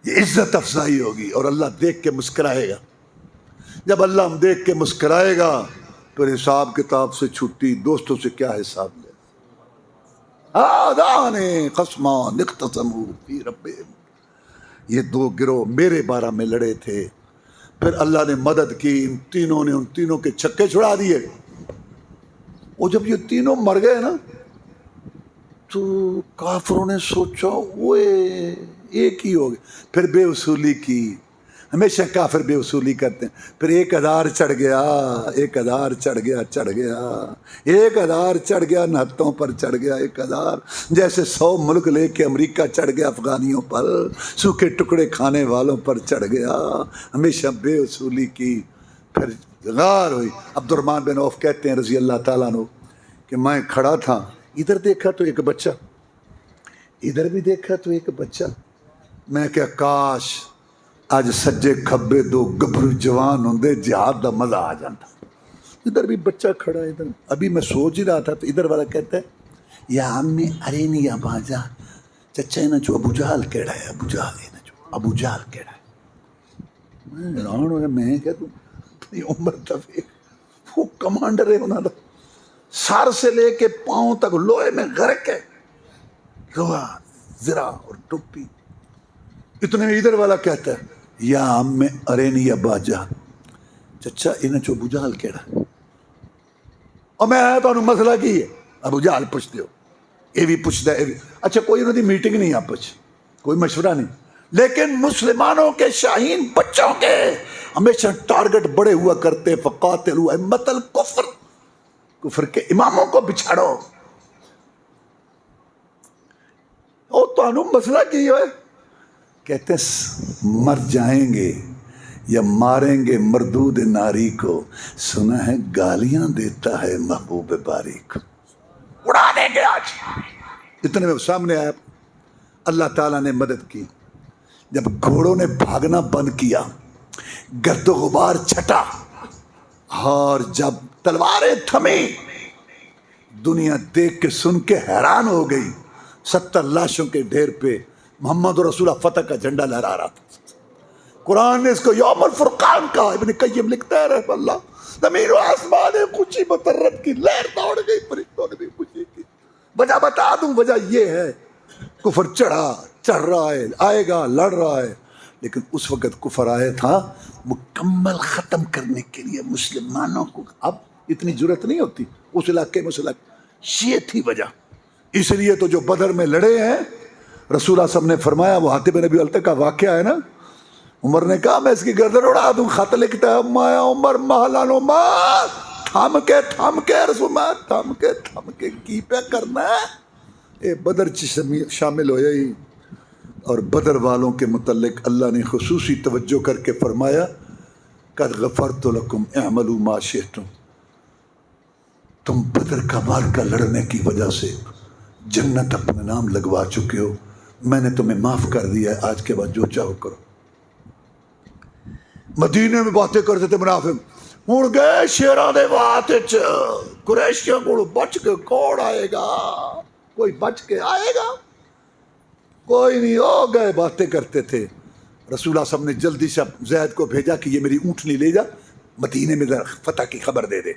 یہ عزت افزائی ہوگی، اور اللہ دیکھ کے مسکرائے گا، جب اللہ ہم دیکھ کے مسکرائے گا پھر حساب کتاب سے چھٹی، دوستوں سے کیا حساب لے، آذان خصمان اختصموا فی ربہم، یہ دو گروہ میرے بارہ میں لڑے تھے، پھر اللہ نے مدد کی، ان تینوں نے ان تینوں کے چھکے چھڑا دیے، اور جب یہ تینوں مر گئے نا تو کافروں نے سوچا وہ ایک ہی ہو گئے، پھر بے وصولی کی، ہمیشہ کافر بے وصولی کرتے ہیں، پھر 1000 چڑھ گیا، 1000 چڑھ گیا، 1000 چڑھ گیا، نہتوں پر چڑھ گیا 1000، جیسے 100 ملک لے کے امریکہ چڑھ گیا افغانیوں پر، سوکھے ٹکڑے کھانے والوں پر چڑھ گیا، ہمیشہ بے وصولی کی، پھر غار ہوئی۔ عبد الرحمن بن عوف کہتے ہیں رضی اللہ تعالیٰ عنہ کہ میں کھڑا تھا، ادھر دیکھا تو ایک بچہ، ادھر بھی دیکھا تو ایک بچہ، میں کہ کاش اج سجے کھبے دو گبرو جوان ہوندے، جہاد دا مزہ آ جاتا، ادھر بھی بچہ کھڑا ہے، ادھر ابھی میں سوچ ہی رہا تھا تو ادھر والا کہتا ہے یا امی ارینی یا باجا چچا انہاں چو ابو جہل کیڑا ہے، ابو جہل کیڑا ہے، میں حیران ہو گیا، میں کہ تو اپنی عمر تک وہ کمانڈر ہے انہاں دا، سر سے لے کے پاؤں تک لوہے میں غرق ہے، لوہا زرہ اور ٹوپی، اتنے میں ادھر والا کہتا ہے یا ام ارینی یا باجا چچا انہیں چو ابو جہل کیڑا، اور میں آیا تو انہوں مسئلہ کی ہے، ابو جہل پوچھتے ہو، یہ بھی پوچھتا ہے، اچھا کوئی انہوں دی میٹنگ نہیں آپس، کوئی مشورہ نہیں، لیکن مسلمانوں کے شاہین بچوں کے ہمیشہ ٹارگٹ بڑے ہوا کرتے، فقاتلوا ائمۃ الکفر، کفر کے اماموں کو بچھاڑو، او تو انہوں مسئلہ کی ہوئے، کہتے ہیں مر جائیں گے یا ماریں گے مردود ناری کو، سنا ہے گالیاں دیتا ہے محبوب باری کو، اڑا دیں گے آج۔ اتنے میں سامنے آیا، اللہ تعالیٰ نے مدد کی، جب گھوڑوں نے بھاگنا بند کیا، گرد و غبار چھٹا، اور جب تلواریں تھمی، دنیا دیکھ کے سن کے حیران ہو گئی، 70 لاشوں کے ڈھیر پہ محمد رسول اللہ فتح کا جھنڈا لہرا رہا تھا۔ قرآن نے اس کو یوم الفرقان کہا، ابن قیم لکھتا ہے رحمہ اللہ، زمین و آسمان خوشی مسرت کی لہر دوڑ گئی، فرشتوں نے بھی خوشی کی۔ وجہ بتا دوں، وجہ یہ ہے کفر چڑھ رہا ہے، آئے گا، لڑ رہا ہے، لیکن اس وقت کفر آیا تھا مکمل ختم کرنے کے لیے مسلمانوں کو، اب اتنی جرت نہیں ہوتی اس علاقے میں، یہ تھی وجہ۔ اس لیے تو جو بدر میں لڑے ہیں، رسول اللہ صلی اللہ علیہ وسلم نے فرمایا، وہ حاتب نبی التقا کا واقعہ ہے نا، عمر نے کہا میں اس کی گردن اڑا دوں. خط لکھتا ہے میں عمر محلان عمر تھم کے رسول میں تھم کے کی پہ کرنا ہے. اے بدر شامل ہو جائی. اور بدر والوں کے متعلق اللہ نے خصوصی توجہ کر کے فرمایا قد غفرت لکم اعملوا ما شئتم. تم بدر کا معرکہ لڑنے کی وجہ سے جنت اپنے نام لگوا چکے ہو, میں نے تمہیں معاف کر دیا ہے, آج کے بعد جو چاہو کرو. مدینے میں باتیں کرتے تھے منافق, ہوں گئے شیراں دے بات قریشیاں کو بچ کے کون آئے گا, کوئی بچ کے آئے گا, کوئی نہیں. ہو گئے باتیں کرتے تھے. رسول اللہ صلی اللہ علیہ وسلم نے جلدی سے زید کو بھیجا کہ یہ میری اونٹنی لے جا, مدینے میں فتح کی خبر دے دے.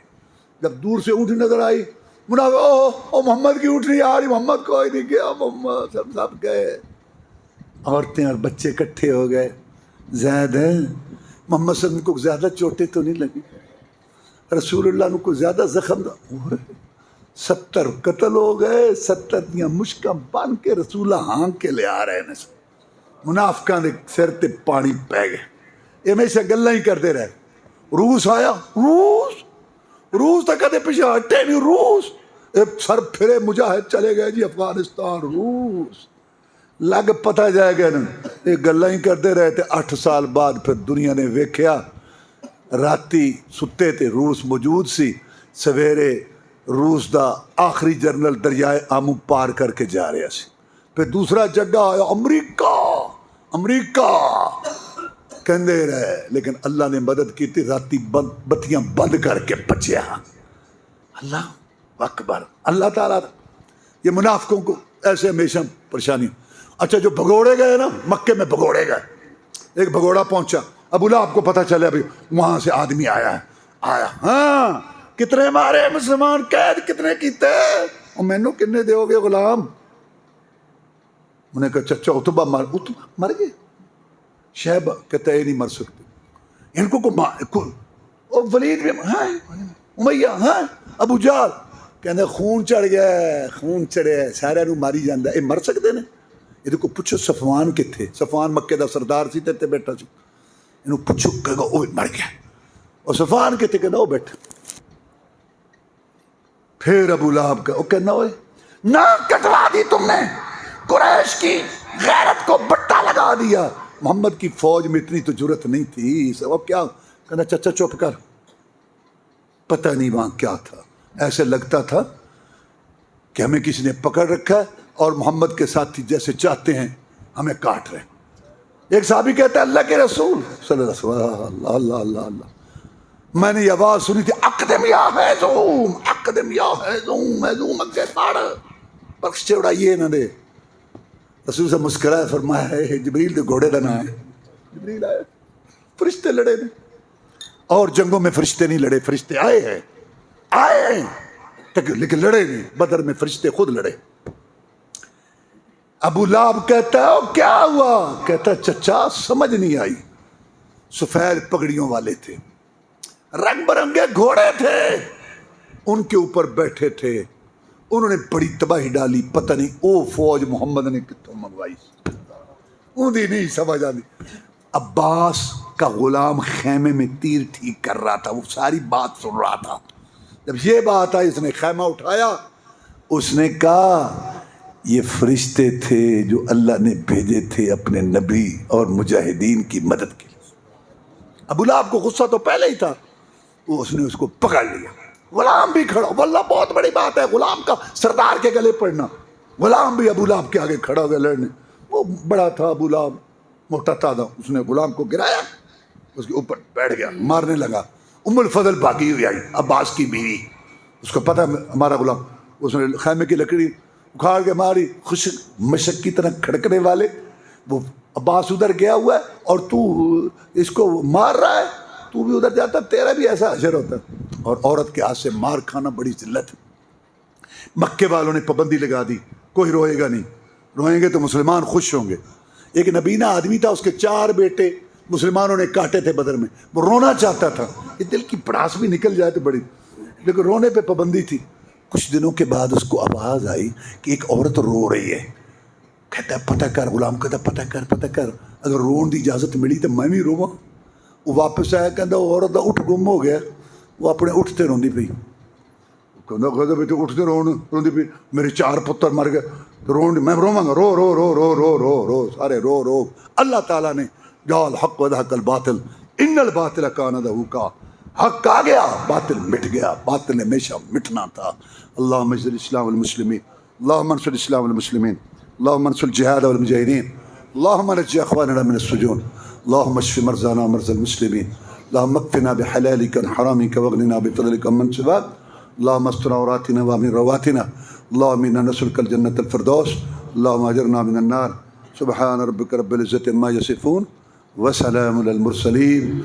جب دور سے اونٹنی نظر آئی منافق او محمد کی اونٹنی آ رہی, محمد کوئی نہیں گیا, محمد سب گئے. عورتیں اور بچے اکٹھے ہو گئے. زید ہیں محمد صلی اللہ علیہ وسلم کو زیادہ چوٹیں تو نہیں لگی, رسول اللہ کو زیادہ زخم 70 قتل ہو گئے, 70 دیاں مشکاں بن کے رسول اللہ ہانگ کے لے آ رہے ہیں. منافقاں دے سر تے پانی پہ گئے. یہ ہمیشہ گلاں ہی کرتے رہے. روس آیا, روس تک کدے پیچھے ہٹے نہیں. روس سر پھرے مجاہد چلے گئے جی افغانستان. روس لگ پتہ جائے گا نا, یہ گلاں ہی کرتے رہے تھے. 8 سال بعد پھر دنیا نے ویکھیا, راتی ستے تے روس موجود سی, سویرے روس دا آخری جنرل دریائے آمو پار کر کے جا رہا سی. پھر دوسرا جگہ آیا امریکہ کہندے رہے, لیکن اللہ نے مدد کی تھی. راتی بتیاں بند کر کے بچیا. اللہ اکبر. اللہ تعالیٰ یہ منافقوں کو ایسے ہمیشہ پریشانی. اچھا جو بھگوڑے گئے نا, مکے میں بھگوڑے گئے, ایک بھگوڑا پہنچا, ابو لہب کو پتہ چلے ابھی وہاں سے آدمی آیا ہے. ہاں کتنے مارے مسلمان, قید کتنے کیتے, اور مینوں کنے دے گے غلام. انہیں کہا چچا اتبا مر گئے. شہبہ کہتا ہے نہیں مر سکتے. ان کو ولید بھی امیہ, ہاں ابو جہل کہنے خون چڑھ گیا, خون چڑھے سارے نو ماری جاندہ. یہ مر سکتے نے؟ یہ کو پوچھو صفوان کتھے, صفوان مکے دا سردار سی تے بیٹھا سی. انہوں پوچھو کہے گا وہ مر گیا. اور صفوان کتھے کہنا وہ بیٹھا. پھر ابو لہب کا وہ کہنا ہوئے نہ کٹوا دی تم نے, قریش کی غیرت کو بٹا لگا دیا. محمد کی فوج میں اتنی تو جرت نہیں تھی. وہ کیا کہنا چچا چپ کر, پتہ نہیں وہاں کیا تھا. ایسے لگتا تھا کہ ہمیں کسی نے پکڑ رکھا ہے اور محمد کے ساتھی جیسے چاہتے ہیں ہمیں کاٹ رہے ہیں. ایک صحابی کہتا ہے اللہ کے رسول صلی اللہ علیہ وسلم, اللہ میں نے یہ آواز سنی تھی, اقدم یا حیزوم, اقدم یا حیزوم, حیزوم اگے پاڑ پرکش چوڑا یہ نہ دے. رسول صاحب مسکرائے, فرمایا ہے جبریل دے گھوڑے دا نام ہے. جبریل آئے, فرشتے لڑے نے, اور جنگوں میں فرشتے نہیں لڑے, فرشتے آئے ہیں لیکن لڑے نہیں. بدر میں فرشتے خود لڑے. ابو لہب کہتا ہے کیا ہوا, کہتا ہے چچا سمجھ نہیں آئی. سفید پگڑیوں والے تھے, رنگ برنگے گھوڑے تھے, ان کے اوپر بیٹھے تھے, انہوں نے بڑی تباہی ڈالی. پتہ نہیں او فوج محمد نے کتوں منگوائی, اندھی نہیں سمجھ آتی. عباس کا غلام خیمے میں تیر ٹھیک کر رہا تھا, وہ ساری بات سن رہا تھا. جب یہ بات آئی اس نے خیمہ اٹھایا, اس نے کہا یہ فرشتے تھے جو اللہ نے بھیجے تھے اپنے نبی اور مجاہدین کی مدد کے لیے. ابو لہب کو غصہ تو پہلے ہی تھا, اس نے اس کو پکڑ لیا. غلام بھی کھڑا, واللہ بہت بڑی بات ہے غلام کا سردار کے گلے پڑنا. غلام بھی ابو لہب کے آگے کھڑا ہو گیا لڑنے. وہ بڑا تھا ابو لہب, موٹا تازہ, اس نے غلام کو گرایا, اس کے اوپر بیٹھ گیا, مارنے لگا. ام الفضل بھاگی ہوئی آئی, عباس کی بیوی, اس کو پتا ہمارا غلام. اس نے خیمے کی لکڑی اکھاڑ کے ماری, خوش مشک کی طرح کھڑکنے والے. وہ عباس ادھر گیا ہوا ہے اور تو اس کو مار رہا ہے, تو بھی ادھر جاتا, تیرا بھی ایسا حشر ہوتا. اور عورت کے ہاتھ سے مار کھانا بڑی ذلت. مکے والوں نے پابندی لگا دی, کوئی روئے گا نہیں, روئیں گے تو مسلمان خوش ہوں گے. ایک نبینا آدمی تھا, اس کے 4 بیٹے مسلمانوں نے کاٹے تھے بدر میں, وہ رونا چاہتا تھا, یہ دل کی پڑاس بھی نکل جائے تو بڑی, لیکن رونے پہ پابندی تھی. کچھ دنوں کے بعد اس کو آواز آئی کہ ایک عورت رو رہی ہے. کہتا ہے پتہ کر, غلام کہتا ہے پتہ کر. اگر رون دی اجازت ملی تو میں بھی رواں. وہ واپس آیا کہندا وہ عورت دا اٹھ گم ہو گیا. وہ اپنے اٹھ تے روندی پئی. کہندا کہدا بیٹے اٹھ تے روندی پئی. میرے 4 پتر مر گئے. رون میں رواں گا. رو رو رو رو رو رو رو سارے رو رو. اللہ تعالیٰ نے جال حق وذاق الباطل ان الباطل کان ذہوقا. حق آ گیا باطل مٹ گیا. باطل ہمیشہ مٹنا تھا. اللہم انصر الاسلام والمسلمین. اللہم انصر الاسلام والمسلمین. اللہم انصر الجہاد والمجاہدین. اللہم نجی اخواننا من السجون. اللہم اشف مرضانا ومرضى المسلمین. اللہم اکفنا بحلالک عن حرامک واغننا بفضلک عمن سواک. اللہم استر عوراتنا وامن رواتنا. اللہم انا نسألک الجنة الفردوس. اللہم اجرنا من النار. سبحان ربک رب العزة عما یصفون وسلام علی المرسلین.